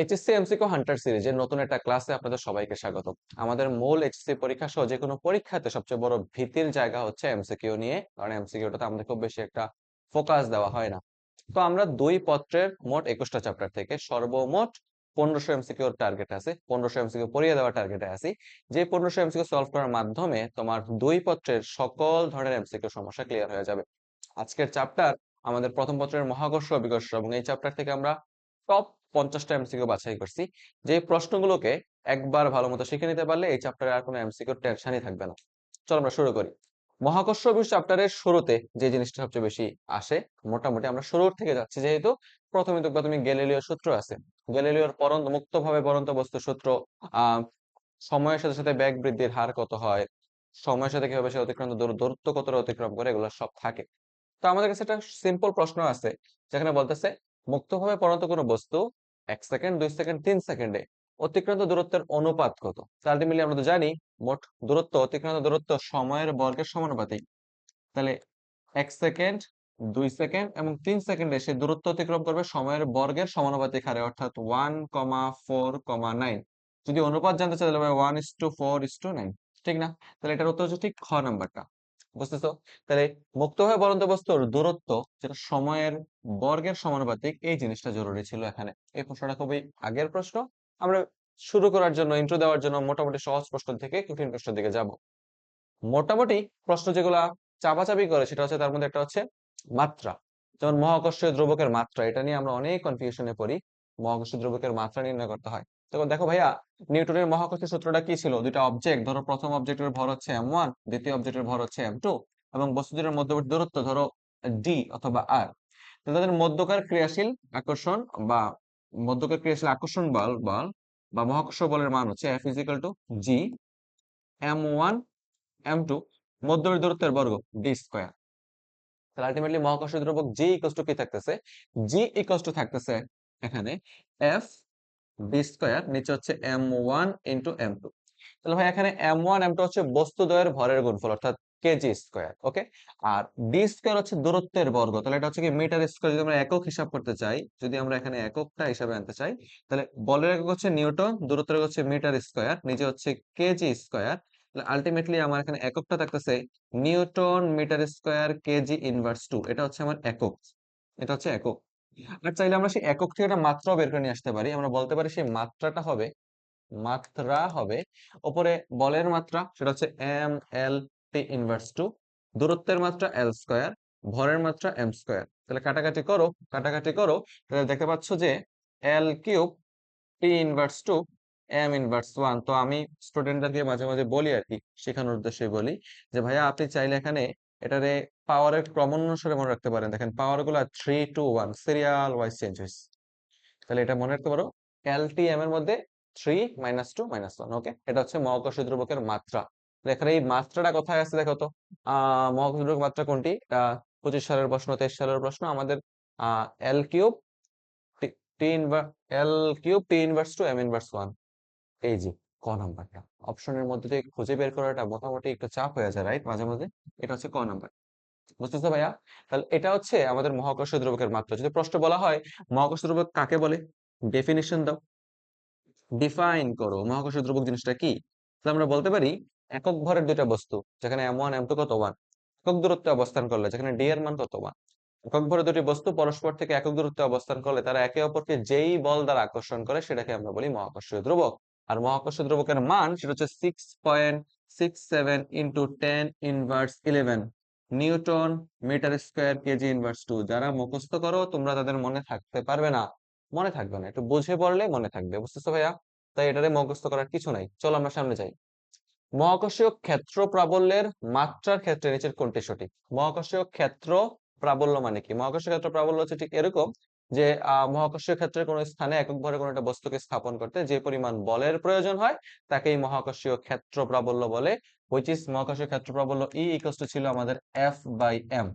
HSC MCQ Hunter সিরিজের নতুন একটা ক্লাসে আপনাদের সবাইকে স্বাগত। আমাদের মূল এইচএসসি পরীক্ষা সহ যে কোনো পরীক্ষাতে সবচেয়ে বড় ভীতির জায়গা হচ্ছে এমসিকিউ নিয়ে, কারণ এমসিকিউটাতে আমাদের খুব বেশি একটা ফোকাস দেওয়া হয় না। তো আমরা দুই পত্রের মোট 21টা চ্যাপ্টার থেকে সর্বমোট 1500 এমসিকিউর টার্গেট আছে, 1500 এমসিকিউ পড়িয়ে দেওয়ার টার্গেটে আছি। যে 1500 এমসিকিউ সলভ করার মাধ্যমে তোমার দুই পত্রের সকল ধরনের এমসিকিউ সমস্যা ক্লিয়ার হয়ে যাবে। আজকের চ্যাপ্টার আমাদের প্রথম পত্রের মহাকর্ষ অভিকর্ষ, এবং এই চ্যাপ্টার থেকে আমরা টপ 50টা এমসিকিউ বাছাই করছি। যে প্রশ্নগুলোকে একবার ভালো মতো শিখে নিতে পারলে এই চ্যাপ্টারে আর কোনো এমসিকিউ টেনশনই থাকবে না। চলো আমরা শুরু করি। মহাকর্ষ অভিকর্ষ চ্যাপ্টারের শুরুতে যে জিনিসটা সবচেয়ে বেশি আসে, মোটামুটি আমরা শুরুর থেকে যাচ্ছি, যেহেতু প্রথমে তো প্রথমে গ্যালিলিও সূত্র আছে। গ্যালিলিওর মুক্তভাবে পরন্ত বস্তুর সূত্র, আহ সময়ের সাথে সাথে বেগ বৃদ্ধির হার কত হয়, সময়ের সাথে কিভাবে সে অতিক্রান্ত দূরত্ব কতটা অতিক্রম করে, এগুলো সব থাকে। তো আমাদের কাছে একটা সিম্পল প্রশ্ন আছে, যেখানে বলতেছে মুক্তভাবে পরন্ত কোনো বস্তু 1 সেকেন্ড, 2 সেকেন্ড, 3 সেকেন্ডে অতিক্রান্ত দূরত্বের অনুপাত কত। আলটিমেটলি আমরা তো জানি মোট দূরত্ব, অতিক্রান্ত দূরত্ব সময়ের বর্গের সমানুপাতিক। তাহলে 1 সেকেন্ড, 2 সেকেন্ড এবং 3 সেকেন্ডে সে দূরত্ব অতিক্রম করবে সময়ের বর্গের সমানুপাতিক হারে, অর্থাৎ 1,4,9। যদি অনুপাত জানতে চাই তাহলে 1:4:9, ঠিক না? তাহলে এটার উত্তর হচ্ছে ঠিক খ নাম্বারটা। বুঝতেছো? তাহলে মুক্তভাবে পরন্ত বস্তুর দূরত্ব, যেটা সময়ের বর্গের সমানুপাতিক, এই জিনিসটা জরুরি ছিল এখানে। এই প্রশ্নটা খুবই আগের প্রশ্ন। আমরা শুরু করার জন্য, ইন্ট্রো দেওয়ার জন্য মোটামুটি সহজ প্রশ্ন থেকে কঠিন প্রশ্নের দিকে যাব। মোটামুটি প্রশ্ন যেগুলা চাপাচাপি করে সেটা হচ্ছে, তার মধ্যে একটা হচ্ছে মাত্রা। যেমন মহাকর্ষীয় দ্রবকের মাত্রা, এটা নিয়ে আমরা অনেক কনফিউশনে পড়ি। মহাকর্ষীয় দ্রবকের মাত্রা নির্ণয় করতে হয়। তখন দেখো ভাইয়া, নিউটনের মহাকর্ষীয় সূত্রটা কি ছিল? দুইটা অবজেক্ট ধরো, প্রথম অবজেক্টের ভর হচ্ছে m1, দ্বিতীয় অবজেক্টের ভর হচ্ছে m2, এবং বস্তু দুটোর মধ্যবর্তী দূরত্ব ধরো d অথবা r। তো তাদের মধ্যকার ক্রিয়াশীল আকর্ষণ বা মধ্যকার ক্রিয়াশীল আকর্ষণ বল বল বা মহাকর্ষ বলের মান হচ্ছে F = g m1 m2, মধ্যবর্তী দূরত্বের বর্গ d²। তাহলে আলটিমেটলি মহাকর্ষীয় দ্রবক G ইকুয়াল টু কি থাকতেছে? G ইকুয়াল টু থাকতেছে এখানে F d², নিচে হচ্ছে m1 ইনটু m2। তাহলে ভাই এখানে m1 m2 হচ্ছে বস্তুদ্বয়ের ভরের গুণফল, অর্থাৎ কেজি²। ওকে। আর d² হচ্ছে দূরত্বের বর্গ, তাহলে এটা হচ্ছে কি মিটার স্কয়ার। যদি আমরা একক হিসাব করতে চাই, যদি আমরা এখানে এককটা হিসাবে আনতে চাই, তাহলে বলের একক হচ্ছে নিউটন, দূরত্বের একক হচ্ছে মিটার স্কয়ার, নিচে হচ্ছে কেজি²। তাহলে আলটিমেটলি আমার এখানে এককটা থাকতেছে newton metre square kg inverse 2। এটা হচ্ছে আমার একক, এটা হচ্ছে একক। আর চাইলে আমরা সেই একক থেকে একটা মাত্রা বের করে নিয়ে আসতে পারি। আমরা বলতে পারি সেই মাত্রা হবে উপরে বলের মাত্রা, সেটা হচ্ছে m(L)T((2); দূরত্বের মাত্রা L², ভরের মাত্রা m²। তাহলে কাটাকাটি করো, তাহলে দেখতে পাচ্ছ যে L³ T((2) m((1)। তো আমি স্টুডেন্টদেরকে মাঝে মাঝে বলি আর কি, শেখানোর উদ্দেশ্যে বলি যে ভাইয়া আপনি চাইলে এখানে এটারে পাওয়ারের ক্রমানুসারে মনে রাখতে পারেন। দেখেন পাওয়ার গুলা 3 to 1 সিরিয়াল ওয়াইজ চেঞ্জ হয়েছে। তাহলে এটা মনে রাখতে পারো, LTM এর মধ্যে 3 -2 -1। ওকে, এটা হচ্ছে মহাকর্ষীয় দ্রবকের মাত্রা। এখানে এই মাত্রাটা কোথায় আছে দেখো তো। মহাকর্ষীয় দ্রবকের মাত্রা কোনটি? 25 সালের প্রশ্ন, 23 সালের প্রশ্ন। আমাদের এল কিউব T((2) m((1)। এই যে ক নাম্বারটা, অপশনের মধ্যে থেকে খুঁজে বের করাটা মোটামুটি একটু চাপ হয়ে যায়, রাইট? মাঝে মাঝে। এটা হচ্ছে ক নাম্বার। বুঝতেছো ভাইয়া? তাহলে এটা হচ্ছে আমাদের মহাকর্ষীয় দ্রবকের মাত্রা। যদি প্রশ্ন বলা হয় মহাকর্ষীয় দ্রবক কাকে বলে, ডেফিনিশন দাও, ডিফাইন করো মহাকর্ষীয় দ্রবক জিনিসটা কি। তাহলে আমরা বলতে পারি একক ভরের দুইটা বস্তু, যেখানে m1 m2 কত 1, একক দূরত্বে অবস্থান করলে যেখানে d এর মান কত 1। একক ভরের দুটি বস্তু পরস্পর থেকে একক দূরত্বে অবস্থান করলে তারা একে অপরকে যেই বল দ্বারা আকর্ষণ করে সেটাকে আমরা বলি মহাকর্ষীয় ধ্রুবক। আর মহাকর্ষীয় ধ্রুবকের মান সেটা হচ্ছে 6.67 × 10⁻11 newton metre square kg inverse 2। যারা মুখস্থ করো তোমরা, তাদের মনে থাকতে পারবে না, মনে থাকবে না, একটু বুঝে পড়লে মনে থাকবে। বুঝতেছো ভাইয়া? তাই এটারে মুখস্থ করার কিছু নাই। চলো আমরা সামনে যাই। মহাকর্ষীয় ক্ষেত্র প্রাবল্যের মাত্রার ক্ষেত্রে নিচের কোনটি সঠিক? মহাকর্ষীয় ক্ষেত্র প্রাবল্য মানে কি? মহাকর্ষীয় ক্ষেত্র প্রাবল্য হচ্ছে ঠিক এরকম যে মহাকর্ষীয় ক্ষেত্রের কোন স্থানে একক ভরে কোনো একটা বস্তুকে স্থাপন করতে যে পরিমাণ বলের প্রয়োজন হয় তাকেই মহাকর্ষীয় ক্ষেত্র প্রাবল্য বলে। which is মহাকর্ষীয় ক্ষেত্র প্রাবল্য E ছিল আমাদের F/m,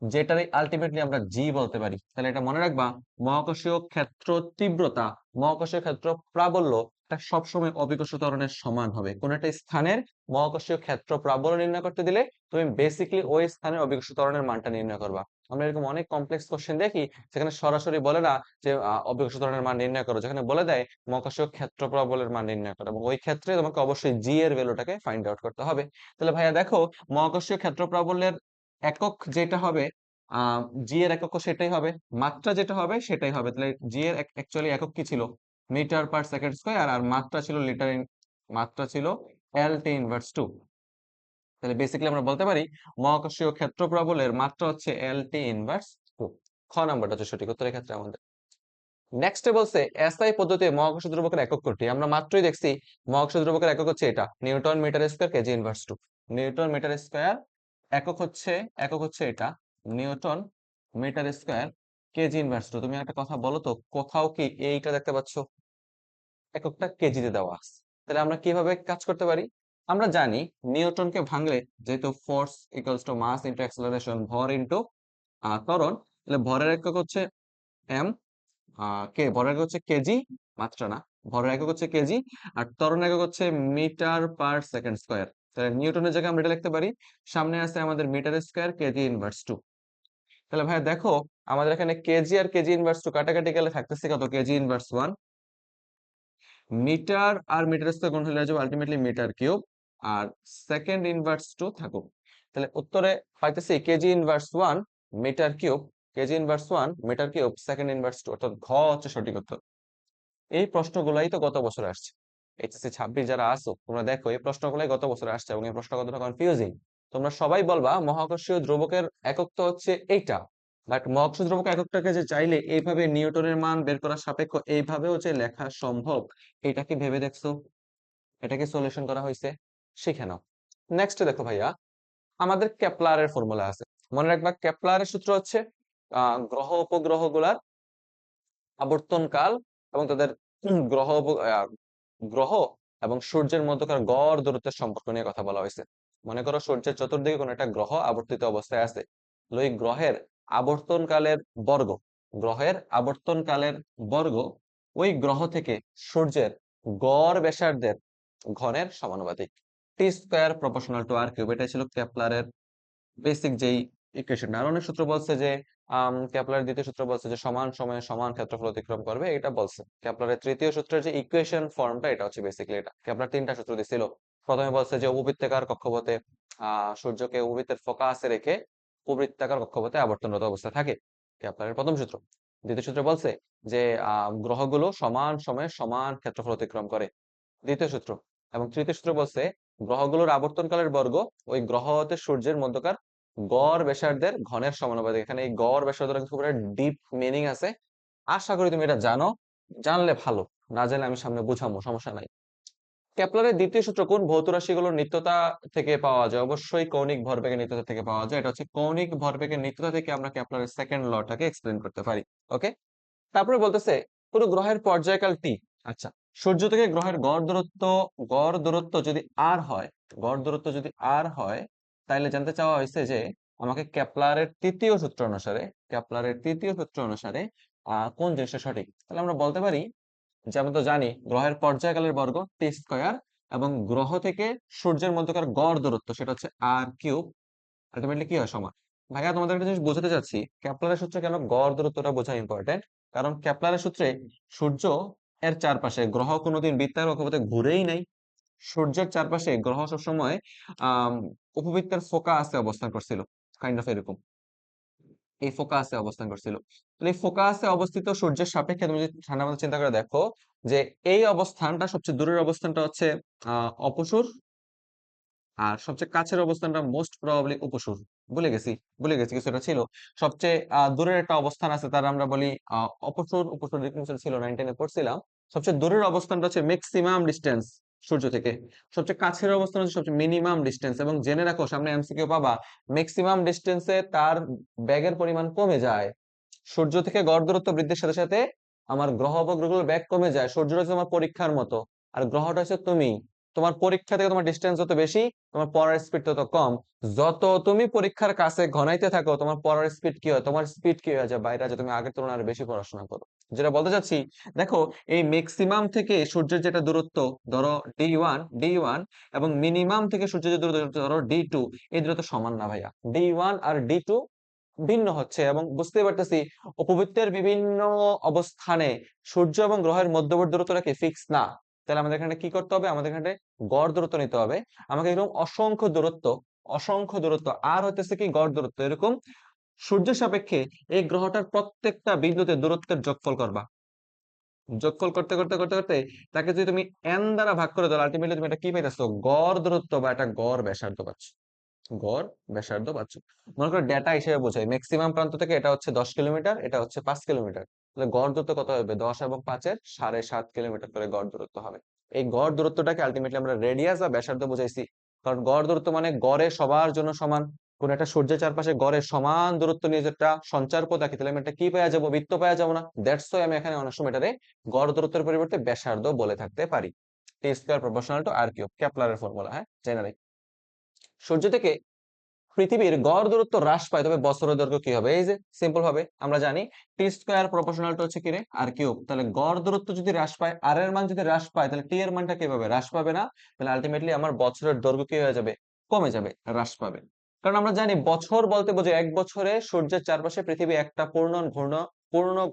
যেটারই আলটিমেটলি আমরা জি বলতে পারি। তাহলে এটা মনে রাখবা, মহাকর্ষীয় ক্ষেত্র তীব্রতা, মহাকর্ষীয় ক্ষেত্র প্রাবল্য একটা সবসময় অভিকর্ষ ত্বরণের সমান হবে। কোন একটা স্থানের মহাকর্ষীয় ক্ষেত্র প্রাবল্য নির্ণয় করতে দিলে তুমি বেসিক্যালি ওই স্থানের অভিকর্ষ ত্বরণের মানটা নির্ণয় করবা। আমরা এরকম অনেক কমপ্লেক্স কোশ্চেন দেখি যেখানে সরাসরি বলে না যে অভিকর্ষ ত্বরণের মান নির্ণয় করো, যেখানে বলে দেয় মহাকর্ষীয় ক্ষেত্র প্রাবল্যের মান নির্ণয় করো, এবং ওই ক্ষেত্রে তোমাকে অবশ্যই জি এর ভ্যালুটাকে ফাইন্ড আউট করতে হবে। তাহলে ভাইয়া দেখো, মহাকর্ষীয় ক্ষেত্র প্রাবল্যের একক যেটা হবে, জি এর একক সেটাই হবে, মাত্রা যেটা হবে সেটাই হবে। তাহলে জি এর অ্যাকচুয়ালি একক কি ছিল? মিটার পার সেকেন্ড স্কয়ার, আর মাত্রা ছিল লিটার ইন, মাত্রা ছিল এল টি ইনভার্স 2। তাহলে বেসিক্যালি আমরা বলতে পারি মহাকর্ষীয় ক্ষেত্র প্রবলের মাত্রা হচ্ছে এল টি ইনভার্স 2। খ নাম্বারটা হচ্ছে সঠিক উত্তরের ক্ষেত্রে আমাদের। নেক্সটে বলছে এসআই পদ্ধতিতে মহাকর্ষ দ্রুবকের একক কোনটি? আমরা মাত্রই দেখছি মহাকর্ষ দ্রুবকের একক হচ্ছে এটা, newton metre square kg inverse 2। Newton metre square একক হচ্ছে এটা, newton metre square kg inverse 2। তুমি একটা কথা বলো তো, কোথাও কি এইটা দেখতে পাচ্ছ? এককটা কেজিতে দেওয়া আছে। তাহলে আমরা কিভাবে কাজ করতে পারি? আমরা জানি নিউটনকে ভাঙলে, যেহেতু force equals to mass into acceleration, ভর ইনটু ত্বরণ, তাহলে ভরের একক হচ্ছে এম, কে ভরের একক হচ্ছে কেজি, মাত্রা না, ভরের একক হচ্ছে কেজি, আর ত্বরণ একক হচ্ছে মিটার পার সেকেন্ড স্কয়ার। তাহলে নিউটনের জায়গায় আমরা এটা লিখতে পারি, সামনে আছে আমাদের মিটার স্কয়ার কেজি ইনভার্স 2। তাহলে ভাই দেখো, আমাদের এখানে কেজি আর কেজি ইনভার্স 2 কাটাকাটি গেলে থাকতেছে কত? Kg inverse 1। মিটার আর মিটার স্কয়ার গুণ হলে হয়ে যাবে আলটিমেটলি মিটার কিউব, আর সেকেন্ড ইনভার্স 2 থাকুক। তাহলে উত্তরে পাইতেছি kg inverse 1 metre cube, kg inverse 1 metre cube, second inverse 2, অর্থাৎ ঘ হচ্ছে সঠিক উত্তর। এই প্রশ্নগুলাই তো গত বছর আসছে। এইচএসসি 26 যারা আসো তোমরা দেখো, এই প্রশ্নগুলাই গত বছর আসছে, এবং এই প্রশ্ন কতটা কনফিউজিং। তোমরা সবাই বলবা মহাকর্ষীয় ধ্রুবকের একক তো হচ্ছে এইটা, বাট মহাকর্ষীয় ধ্রুবক এককটাকে যে চাইলে এইভাবে নিউটনের মান বের করার সাপেক্ষ এইভাবেও যে লেখা সম্ভব, এটা কি ভেবে দেখছো? এটা কি সলিউশন করা হয়েছে? শিখে নাও। নেক্সট দেখো ভাইয়া, আমাদের কেপলারের ফর্মুলা আছে, মনে রাখবা কেপলারের সূত্র হচ্ছে গ্রহ উপগ্রহ গুলার আবর্তনকাল এবং তাদের গ্রহ গ্রহ এবং সূর্যের মধ্যকার গড় দূরত্বের সম্পর্ক নিয়ে কথা বলা হয়েছে। মনে করো সূর্যের চতুর্দিকে কোনো একটা গ্রহ আবর্তিত অবস্থায় আছে, ওই গ্রহের আবর্তনকালের বর্গ, গ্রহের আবর্তনকালের বর্গ ওই গ্রহ থেকে সূর্যের গড় ব্যাসার্ধের ঘনের সমানুপাতিক। T square proportional to R cube, এটাই ছিল কেপলারের বেসিক যেই ইকুয়েশন। আর অনেক সূত্র বলছে যে কেপলারের দ্বিতীয় সূত্র বলছে যে সমান সময়ে সমান ক্ষেত্রফল অতিক্রম করবে, এটা বলছে। কেপলারের তৃতীয় সূত্রের যে ইকুয়েশন ফর্মটা, এটা হচ্ছে বেসিক্যালি এটা। কেপলার তিনটা সূত্র দিছিল। প্রথমে বলছে যে উপবৃত্তাকার কক্ষপথে সূর্যকে উপবৃত্তের ফোকাসে রেখে উপবৃত্তাকার কক্ষপথে আবর্তনরত অবস্থায় থাকে, কেপলারের প্রথম সূত্র। দ্বিতীয় সূত্রে বলছে যে গ্রহগুলো সমান সময়ে সমান ক্ষেত্রফল অতিক্রম করে, দ্বিতীয় সূত্র। এবং তৃতীয় সূত্র বলছে গ্রহগুলোর আবর্তনকালের বর্গ ওই গ্রহ হতে সূর্যের মধ্যকার গড় ব্যাসার্ধের ঘনের সমানুপাতিক। এখানে এই গড় ব্যাসার্ধের খুব একটা ডিপ মিনিং আছে, আশা করি তুমি এটা জানো, জানলে ভালো, না জানলে আমি সামনে বুঝাবো, সমস্যা নাই। কেপলারের দ্বিতীয় সূত্র কোন ভৌত রাশিগুলোর নিত্যতা থেকে পাওয়া যায়? অবশ্যই কৌণিক ভরবেগের নিত্যতা থেকে পাওয়া যায়। এটা হচ্ছে কৌণিক ভরবেগের নিত্যতা থেকে আমরা কেপলারের সেকেন্ড লটাকে এক্সপ্লেন করতে পারি। ওকে, তারপরে বলতেছে কোন গ্রহের পর্যায়কাল টি। আচ্ছা, সূর্য থেকে গ্রহের গড় দূরত্ব যদি আর হয়, গড় দূরত্ব যদি আর হয়, তাহলে জানতে চাওয়া হয়েছে যে আমাকে কেপলারের তৃতীয় সূত্র অনুসারে, কেপলারের তৃতীয় সূত্র অনুসারে কোন জিনিসটা সঠিক। তাহলে আমরা বলতে পারি যে আমরা তো জানি গ্রহের পর্যায়কালের বর্গ টি স্কয়ার, এবং গ্রহ থেকে সূর্যের মধ্যকার গড় দূরত্ব সেটা হচ্ছে আর কিউব, আলটিমেটলি কি হয়? সমান। ভাইয়া তোমাদের একটা জিনিস বোঝাতে চাচ্ছি, কেপলারের সূত্রে কেন গড় দূরত্বটা বোঝা ইম্পর্টেন্ট, কারণ কেপলারের সূত্রে সূর্য এর চারপাশে গ্রহ কোনোদিন বৃত্তাকার কক্ষপথে ঘুরেই নাই। সূর্যের চারপাশে গ্রহ সবসময় আহ উপবৃত্তের ফোকাসে অবস্থান করছিল, কাইন্ড অফ এরকম এই ফোকাসে অবস্থান করছিল। তাহলে এই ফোকাসে অবস্থিত সূর্যের সাপেক্ষে তুমি যদি ঠান্ডা মাথায় চিন্তা করে দেখো যে এই অবস্থানটা, সবচেয়ে দূরের অবস্থানটা হচ্ছে অপসূর, আর সবচেয়ে কাছের অবস্থানটা মোস্ট প্রবাবলি উপসূর। ভুলে গেছি কিছু একটা ছিল। সবচেয়ে দূরের একটা অবস্থান আছে, তার আমরা বলি অপসূর। উপসূর ডিফারেন্স ছিল 9 10 এ পড়ছিলাম। সবচেয়ে দূরের অবস্থানটা হচ্ছে ম্যাক্সিমাম ডিস্টেন্স সূর্য থেকে, সবচেয়ে কাছের অবস্থান হচ্ছে সবচেয়ে মিনিমাম ডিস্টেন্স। এবং জেনে রাখো, সামনে এমসিকিউ পাবা, ম্যাক্সিমাম ডিস্টেন্সে তার ব্যাগের পরিমাণ কমে যায়। সূর্য থেকে গড় দূরত্ব বৃদ্ধির সাথে সাথে আমার গ্রহ উপগ্রহগুলোর ব্যাগ কমে যায়। সূর্যটা হচ্ছে আমার পরীক্ষার মতো, আর গ্রহটা হচ্ছে তুমি। তোমার পরীক্ষা থেকে তোমার ডিস্টেন্স যত বেশি, তোমার পড়ার স্পিড তত কম। যত তুমি পরীক্ষার কাছে ঘনাইতে থাকো, তোমার পড়ার স্পিড কি হয়? তোমার স্পিড কি হয়ে যায়? বাইরে যে তুমি আগের তুলনায় আরো বেশি পড়াশোনা করো। যেটা বলতে চাচ্ছি, দেখো এই ম্যাক্সিমাম থেকে সূর্যের যেটা দূরত্ব ধরো ডি ওয়ান এবং মিনিমাম থেকে সূর্যের যে দূরত্ব ধরো ডি টু, এই দূরত্ব সমান না ভাইয়া। ডি ওয়ান আর ডি টু ভিন্ন হচ্ছে, এবং বুঝতে পারতেছি উপবৃত্তের বিভিন্ন অবস্থানে সূর্য এবং গ্রহের মধ্যবর্তী দূরত্বটা কি ফিক্স না। তাহলে আমাদের এখানে কি করতে হবে, আমাদের এখানে গড় দূরত্ব নিতে হবে। আমাকে এরকম অসংখ্য দূরত্ব আর হইতেছে কি গড় দূরত্ব, এরকম সূর্যের সাপেক্ষে এই গ্রহটার প্রত্যেকটা বিন্দুতে দূরত্বের যোগফল করবা। যোগফল করতে করতে করতে করতে তাকে যদি তুমি এন দ্বারা ভাগ করে দাও, আলটিমেটলি তুমি এটা কি পাইতেছো, গড় দূরত্ব বা একটা গড় ব্যাসার্ধ পাচ্ছ। গড় ব্যাসার্ধ পাচ্ছ। মনে করো ডেটা হিসেবে বোঝাই, ম্যাক্সিমাম প্রান্ত থেকে এটা হচ্ছে 10 কিলোমিটার, এটা হচ্ছে 5 কিলোমিটার। তাহলে গড় দূরত্ব কত হবে, 10 এবং 5-এর 7.5 কিলোমিটার করে গড় দূরত্ব হবে। এই গড় দূরত্বটাকে আলটিমেটলি আমরা রেডিয়াস বা ব্যাসার্ধ বুঝাইছি। কারণ গড় দূরত্ব মানে গড়ে সবার জন্য সমান। কোন একটা সূর্যের চারপাশে গড়ে সমান দূরত্ব নিয়ে যেটা সঞ্চার পথ আঁকি, তাহলে আমি এটা কি পাওয়া যাবো, বৃত্ত পাওয়া যাবো না। দ্যাটস ওয়াই আমি এখানে অনেক সময় এটারে গড় দূরত্বের পরিবর্তে ব্যাসার্ধ বলে থাকতে পারি। T square proportional to R cube, কেপলারের ফর্মুলা, হ্যাঁ জেনে রাখি। সূর্য থেকে পৃথিবীর গড় দূরত্ব হ্রাস পায়, তবে বছরের দৈর্ঘ্য কি হবে, এই যে সিম্পল ভাবে আমরা জানি টি স্কয়ার প্রপোর্শনাল টু হচ্ছে কি রে, আর কিউব। তাহলে গড় দূরত্ব যদি হ্রাস পায়, আর এর মান যদি হ্রাস পায়, তাহলে টি এর মানটা কি হবে, হ্রাস পাবে না। তাহলে আলটিমেটলি আমার বছরের দৈর্ঘ্য কি হয়ে যাবে, কমে যাবে, হ্রাস পাবে। কারণ আমরা জানি বছর বলতে বোঝে এক বছরে সূর্যের চারপাশে পৃথিবী একটা পূর্ণ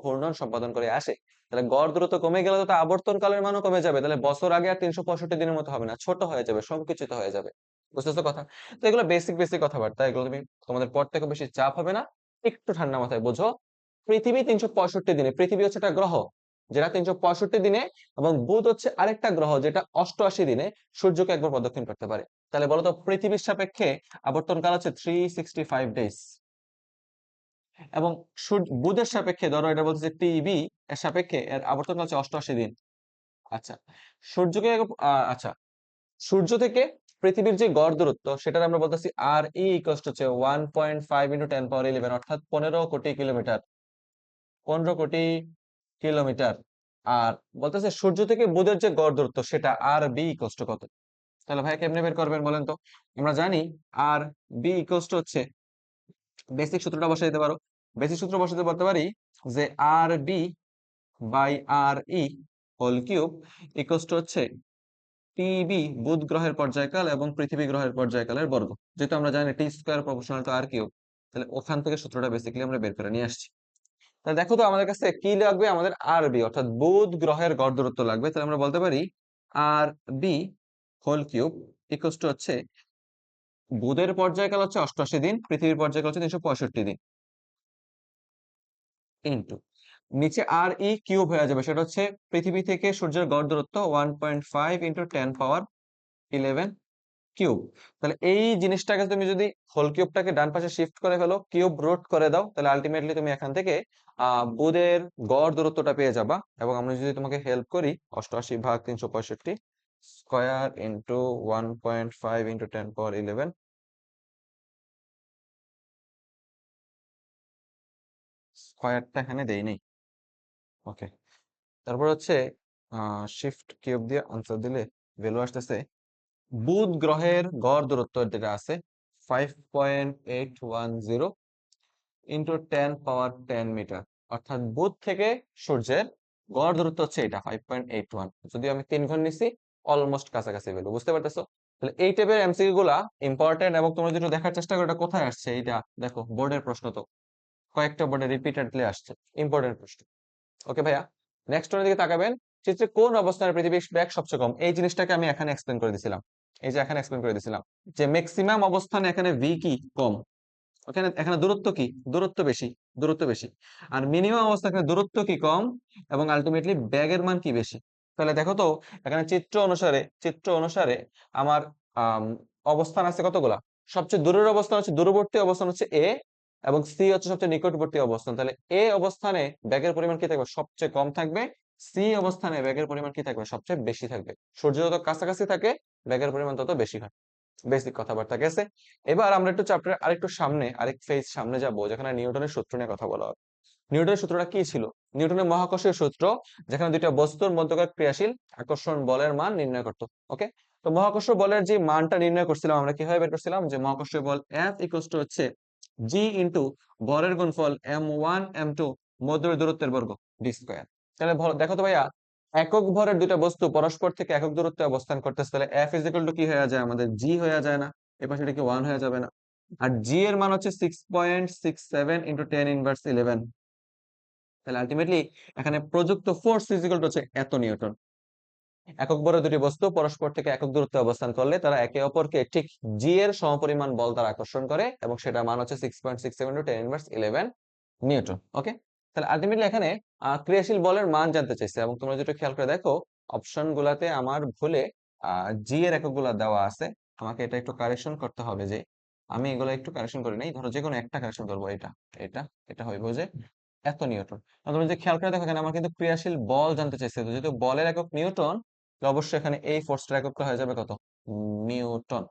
ঘূর্ণন সম্পাদন করে আসে। তাহলে গড় দূরত্ব কমে গেলে তো আবর্তন কালের মানও কমে যাবে। তাহলে বছর আগে আর 365 দিনের মতো হবে না, ছোট হয়ে যাবে, সংকুচিত হয়ে যাবে। বুঝতেছো কথা? তো এগুলো বেসিক বেসিক কথাবার্তা, এগুলো তুমি তোমাদের পড়তে খুব বেশি চাপ হবে না। একটু ঠান্ডা মাথায় বোঝো। পৃথিবী 365 দিনে, পৃথিবী হচ্ছে একটা গ্রহ যেটা 365 দিনে, এবং বুধ হচ্ছে আরেকটা গ্রহ যেটা 88 দিনে সূর্যকে একবার প্রদক্ষিণ করতে পারে। তাহলে বলো তো পৃথিবীর সাপেক্ষে আবর্তন কাল হচ্ছে 365 ডেজ, এবং বুধের সাপেক্ষে ধরো এটা বলতেছে টিবি এর সাপেক্ষে এর আবর্তন কাল হচ্ছে 88 দিন। আচ্ছা, সূর্যকে আচ্ছা, সূর্য থেকে পৃথিবীর যে গড় দূরত্ব সেটার আমরা বলতেছি আর ই ইকুয়ালস হচ্ছে 1.5 × 10⁻11, অর্থাৎ 15 কোটি কিলোমিটার। 15 কোটি কিলোমিটার। আর বলতেছে সূর্য থেকে বুধের যে গড় দূরত্ব সেটা আর বি ইকুয়ালস কত। তাহলে ভাই কেমনে বের করবেন বলেন তো? আমরা জানি আর বি ইকুয়ালস হচ্ছে, বেসিক সূত্রটা বসাই দিতে পারো। বেসিক সূত্র বসাতে বলতে পারি যে R B by R E whole cube equals হচ্ছে টিবি বুধ গ্রহের পর্যায়কাল এবং পৃথিবী গ্রহের পর্যায়কালের বর্গ। যেহেতু আমরা জানি T square proportional to R cube, তাহলে ওখান থেকে সূত্রটা বেসিক্যালি আমরা বের করে নিয়ে আসছি। তাহলে দেখো তো আমাদের কাছে কি লাগবে, আমাদের আর বি অর্থাৎ বুধ গ্রহের গড় দূরত্ব লাগবে। তাহলে আমরা বলতে পারি R B whole cube equals to হচ্ছে, বুধের পর্যায়কাল হচ্ছে 88 দিন, পৃথিবীর পর্যায়কাল হচ্ছে 365 দিন, ইন্টু নিচে আর ই কিউব হয়ে যাবে, সেটা হচ্ছে পৃথিবী থেকে সূর্যের গড় দূরত্ব 1.5 × 10⁻11 কিউব। তাহলে এই জিনিসটাকে তুমি যদি হোল কিউবটাকে ডান পাশে শিফট করে ফেলো, কিউব রুট করে দাও, তাহলে আলটিমেটলি তুমি এখান থেকে বুধের গড় দূরত্বটা পেয়ে যাবা। এবং আমরা যদি তোমাকে হেল্প করি, 88 ভাগ 365 স্কয়ার ইন্টু 1.5 × 10⁻11, স্কয়ারটা এখানে দেই নেই। ওকে, তারপর হচ্ছে শিফট কিউব দিয়ে আনসার দিলে ভ্যালু আসতেছে, বুধ গ্রহের গড় দূরত্ব যেটা আছে 5.810 ইন্টু 10⁻10 মিটার। অর্থাৎ বুধ থেকে সূর্যের গড় দূরত্ব হচ্ছে এটা 5.81। যদি আমি 3 ঘর নিছি, অলমোস্ট কাছাকাছি ভ্যালু, বুঝতে পারতেছো? তাহলে এই টাইপের এমসিকিউ গুলা ইম্পর্টেন্ট, এবং তোমরা যদি দেখার চেষ্টা করো এটা কোথায় আসছে, এইটা দেখো বোর্ডের প্রশ্ন তো কয়েকটা বোর্ডে রিপিটেডলি আসছে, ইম্পর্টেন্ট প্রশ্ন। ওকে ভাইয়া, নেক্সট ওর দিকে তাকাবেন। চিত্রে কোন অবস্থানে পৃথিবীর ব্যাগ সবচেয়ে কম, এই জিনিসটাকে আমি এখানে এক্সপ্লেন করে দিছিলাম। এই যে এখানে এক্সপ্লেন করে দিছিলাম যে ম্যাক্সিমাম অবস্থানে এখানে ভি কি কম, ওখানে এখানে দূরত্ব কি, দূরত্ব বেশি, দূরত্ব বেশি। আর মিনিমাম অবস্থা এখানে দূরত্ব কি কম, এবং আলটিমেটলি ব্যাগের মান কি বেশি। তাহলে দেখো তো এখানে চিত্র অনুসারে আমার আম, অবস্থান আছে কতগুলা। সবচেয়ে দূরের অবস্থান হচ্ছে, দূরবর্তী অবস্থান হচ্ছে এ, এবং সি হচ্ছে সবচেয়ে নিকটবর্তী অবস্থান। তাহলে এ অবস্থানে ব্যাগের পরিমাণ কি থাকবে, সবচেয়ে কম থাকবে। সি অবস্থানে ব্যাগের পরিমাণ কি থাকবে, সবচেয়ে বেশি থাকবে। সূর্য যত কাছাকাছি থাকে ব্যাগের পরিমাণ তত বেশি হয়। বেসিক কথাবার্তা গেছে। এবার আমরা একটু চ্যাপ্টার আরেকটু সামনে, আরেক ফেজ সামনে যাব, যেখানে নিউটনের সূত্র নিয়ে কথা বলা হবে। নিউটনের সূত্রটা কি ছিল, নিউটনের মহাকর্ষীয় সূত্র, যেখানে দুইটা বস্তুর মধ্যকার ক্রিয়াশীল আকর্ষণ বলের মান নির্ণয় করতো। ওকে, তো মহাকর্ষ বলের যে মানটা নির্ণয় করছিলাম আমরা কিভাবে বের করছিলাম, যে মহাকর্ষীয় বল F ইকুয়ালস টু হচ্ছে জি ইন্টু ভরের গুণফল M1 M2 মধ্যের দূরত্বের বর্গ। D square. তাহলে দেখো তো ভাইয়া, একক ভরের দুইটা বস্তু পরস্পর থেকে একক দূরত্বে অবস্থান করতেছে, তাহলে এফ ইজ ইকুয়াল টু কি হয়ে যায় আমাদের, জি হয়ে যায় না? এ পাশে এটা কি 1 হয়ে যাবে না? আর জি এর মান হচ্ছে 6.67 ইন্টু 10 ইনভার্স 11। তাহলে আলটিমেটলি এখানে প্রযুক্ত ফোর্স ইজ ইকুয়াল টু হচ্ছে এত নিউটন। একক ভরের দুটি বস্তু পরস্পর থেকে একক দূরত্বে অবস্থান করলে তারা একে অপরকে ঠিক জি এর সমপরিমাণ বল দ্বারা আকর্ষণ করে, এবং সেটা মান হচ্ছে 6.67 টু 10 ইনভার্স 11 নিউটন। ওকে, তাহলে আলটিমেটলি এখানে ক্রিয়াশীল বলের মান জানতে চাইছে, এবং তোমরা যেটা খেয়াল করে দেখো অপশন গুলাতে আমার ভুলে জি এর একক গুলা দেওয়া আছে। আমাকে এটা একটু কারেকশন করতে হবে, যে আমি এগুলো একটু কারেকশন করি নাই, ধরো যে কোনো একটা কারেকশন করবো, এটা এটা এটা হইব যে এত নিউটন। আর তুমি যদি খেয়াল করে দেখো এখানে আমার কিন্তু ক্রিয়াশীল বল জানতে চাইছে, তো যেহেতু বলের একক নিউটন, তো অবশ্যই এখানে এই ফোর্সটার এককটা হয়ে যাবে কত, নিউটন।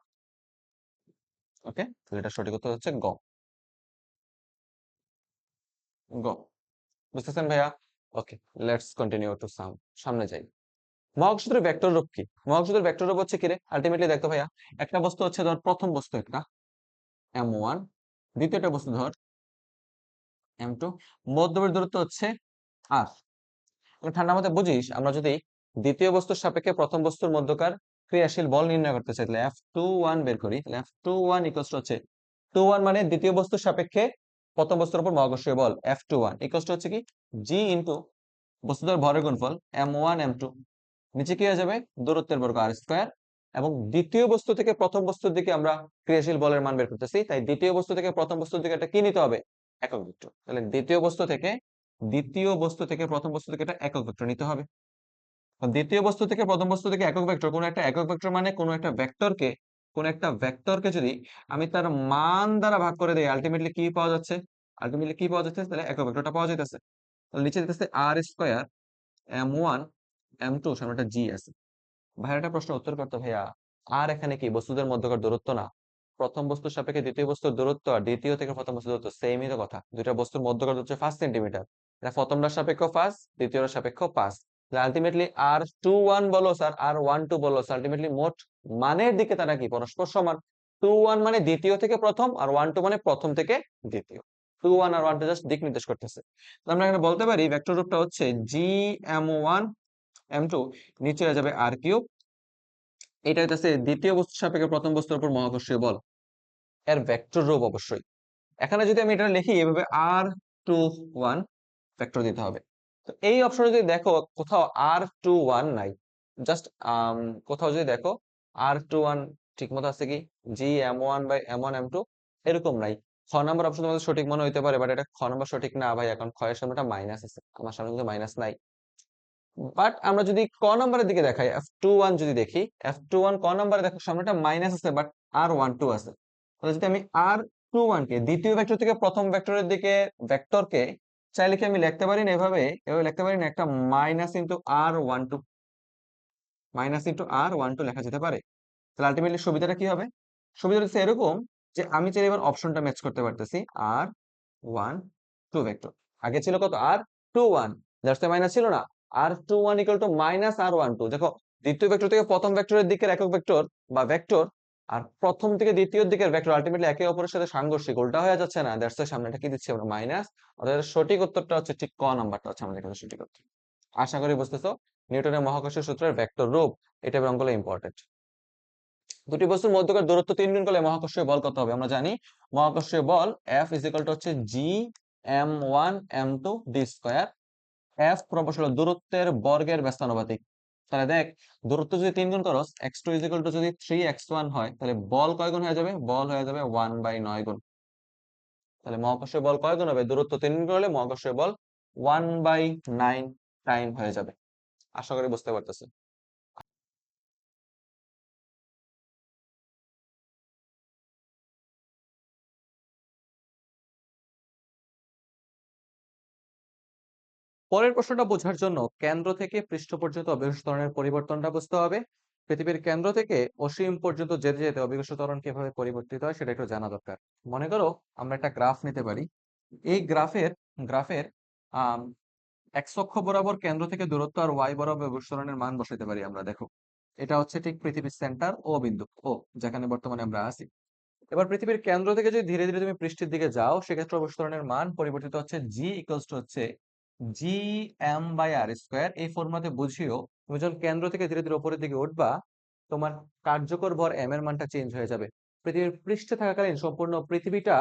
ওকে, তো এটা সঠিক উত্তর হচ্ছে গ। গ, বুঝতেছেন ভাইয়া? ওকে, লেটস কন্টিনিউ টু সামনে যাই। মহাকর্ষ সূত্রের ভেক্টর রূপ কি? মহাকর্ষ সূত্রের ভেক্টর রূপ হচ্ছে কি রে? আলটিমেটলি দেখতো ভাইয়া, একটা বস্তু হচ্ছে ধর, প্রথম বস্তু একটা m1, দ্বিতীয়টা বস্তু ধর m2, মধ্যবর্তী দূরত্ব হচ্ছে r। ঠান্ডা মাথায় বুঝিস, আমরা যদি দ্বিতীয় বস্তুর সাপেক্ষে প্রথম বস্তুর মধ্যকার ক্রিয়াশীল বল নির্ণয় করতে চাই, তাহলে F21 বের করি, তাহলে F21 ইকুয়ালস টু হচ্ছে 21 মানে দ্বিতীয় বস্তুর সাপেক্ষে প্রথম বস্তুর উপর মহাকর্ষীয় বল F21 ইকুয়ালস টু হচ্ছে কি, G ইনটু বস্তুটার ভরের গুণফল M1 M2, নিচে কি হয়ে যাবে, দূরত্বের বর্গ আর স্কয়ার। এবং দ্বিতীয় বস্তু থেকে প্রথম বস্তুর দিকে আমরা ক্রিয়াশীল বলের মান বের করতেছি, তাই দ্বিতীয় বস্তু থেকে প্রথম বস্তুর দিকে এটা কি নিতে হবে, একক ভেক্টর। তাহলে দ্বিতীয় বস্তু থেকে প্রথম বস্তু থেকে এটা একক ভেক্টর নিতে হবে। দ্বিতীয় বস্তু থেকে প্রথম বস্তু থেকে একক ভেক্টর, কোন একটা একক ভেক্টর মানে কোন একটা ভেক্টরকে যদি আমি তার মান দ্বারা ভাগ করে দেই, আলটিমেটলি কি পাওয়া যাচ্ছে, তাহলে একক ভেক্টরটা পাওয়া যাইতেছে। তাহলে নিচে দিতেছে আর স্কয়ার m1 m2, সামনে একটা জি আছে। ভাইয়া একটা প্রশ্ন উত্তর করতে ভাইয়া, আর এখানে কি বস্তুদের মধ্যকার দূরত্ব না? প্রথম বস্তুর সাপেক্ষে দ্বিতীয় বস্তুর দূরত্ব আর দ্বিতীয় থেকে প্রথম বস্তুর দূরত্ব সেমই তো কথা, দুইটা বস্তুর মধ্যকার দূরত্ব 5 সেন্টিমিটার। এটা প্রথমটার সাপেক্ষ 5, দ্বিতীয়টার সাপেক্ষ 5। আলটিমেটলি R21 বলো স্যার, R12 বলো, আলটিমেটলি মোট মানের দিকে তারা কি পরস্পর সমান। 21 মানে দ্বিতীয় থেকে প্রথম, আর 12 মানে প্রথম থেকে দ্বিতীয়। 21 আর 12 জাস্ট দিক নির্দেশ করতেছে। তো আমরা এখানে বলতে পারি ভেক্টর রূপটা হচ্ছে GM1 M2, নিচে হয়ে যাবে R কিউব। এটা হচ্ছে দ্বিতীয় বস্তুর সাপেক্ষে প্রথম বস্তুর উপর মহাকর্ষীয় বল, এর ভেক্টর রূপ অবশ্যই। এখানে যদি আমি এটা লিখি এভাবে, R21 ভেক্টর দিতে হবে। তো এই অপশনে যদি দেখো কোথাও R21 নাই, জাস্ট কোথাও যদি দেখো R21 ঠিক মতো আছে কি, GM1/M1 M2 এরকম নাই। খ নাম্বার অপশন তোমাদের সঠিক মনে হইতে পারে, বাট এটা খ নাম্বার সঠিক না ভাই, এখন খ এর সামনে একটা মাইনাস আছে, আমার সামনে কিন্তু মাইনাস নাই। বাট আমরা যদি ক নাম্বারের দিকে দেখাই, F21 যদি দেখি, F21 ক নাম্বারে দেখো সামনে একটা মাইনাস আছে, বাট R12 আছে। তাহলে যদি আমি R21 কে দ্বিতীয় ভেক্টর থেকে প্রথম ভেক্টরের দিকে ভেক্টরকে চাইলে কি আমি লিখতে পারি না এভাবে, লিখতে পারি না, একটা মাইনাস ইন্টু R12 লেখা যেতে পারে। তাহলে আলটিমেটলি সুবিধাটা কি হবে, সুবিধাটা হচ্ছে এরকম, যে আমি চাইলে এবার অপশনটা ম্যাচ করতে পারতেছি, R12 ভেক্টর আগে ছিল কত, R21, জাস্ট মাইনাস ছিল না, R21 equal to minus R12। দেখো দ্বিতীয় ভেক্টর থেকে প্রথম ভেক্টরের দিকের একক ভেক্টর বা ভেক্টর, আর প্রথম থেকে দ্বিতীয় দিকের ভেক্টর আলটিমেটলি একে অপরের সাথে সাংঘর্ষিক, উল্টা হয়ে যাচ্ছে না? দ্যাটস সামনেটা কি দিচ্ছি আমরা, মাইনাস। অর্থাৎ সঠিক উত্তরটা হচ্ছে ঠিক ক নাম্বারটা হচ্ছে আমাদের কাছে সঠিক উত্তর। আশা করি বুঝতেছো নিউটনের মহাকর্ষীয় সূত্রের ভেক্টর রূপ, এটা অঙ্কগুলো ইম্পর্টেন্ট। দুটি বস্তুর মধ্যকার দূরত্ব 3 গুণ করলে মহাকর্ষীয় বল কত হবে? আমরা জানি মহাকর্ষীয় বল F ইজ ইকুয়াল টু হচ্ছে GM1 M2 D square. F proportional দূরত্বের বর্গের ব্যস্তানুপাতিক। তাহলে দেখ, দূরত্ব যদি 3 গুণ করস, x2 ইজ ইকুয়াল টু যদি 3x1 হয়, তাহলে বল কয় গুণ হয়ে যাবে? বল হয়ে যাবে 1/9 গুণ। তাহলে মহাকর্ষীয় বল কয় গুণ হবে? দূরত্ব 3 গুণ করলে মহাকর্ষীয় বল 1/9 টাইম হয়ে যাবে। আশা করি বুঝতে পারতেছে। পরের প্রশ্নটা বোঝার জন্য কেন্দ্র থেকে পৃষ্ঠ পর্যন্ত অভিকর্ষ ত্বরণের পরিবর্তনটা বুঝতে হবে। পৃথিবীর কেন্দ্র থেকে অসীম পর্যন্ত যেতে যেতে অভিকর্ষ ত্বরণ কিভাবে পরিবর্তিত হয় সেটা একটু জানা দরকার। মনে করো আমরা একটা গ্রাফ নিতে পারি। এই গ্রাফের আহ এক্স অক্ষ বরাবর কেন্দ্র থেকে দূরত্ব আর ওয়াই বরাবর অভিকর্ষ ত্বরণের মান বসাতে পারি আমরা। দেখো এটা হচ্ছে ঠিক পৃথিবীর সেন্টার ও বিন্দু, ও যেখানে বর্তমানে আমরা আছি। এবার পৃথিবীর কেন্দ্র থেকে যদি ধীরে ধীরে তুমি পৃষ্ঠের দিকে যাও, সেক্ষেত্রে অভিকর্ষ ত্বরণের মান পরিবর্তিত হচ্ছে, জি ইকুয়ালস টু হচ্ছে G M by R square, এই ফর্মুলাতে বুঝিও তুমি যখন কেন্দ্র থেকে ধীরে ধীরে উপরের দিকে উঠবা, তোমার কার্যকর ভর এম এর মানটা চেঞ্জ হয়ে যাবে। পৃথিবীর পৃষ্ঠে থাকাকালীন সম্পূর্ণ পৃথিবীটা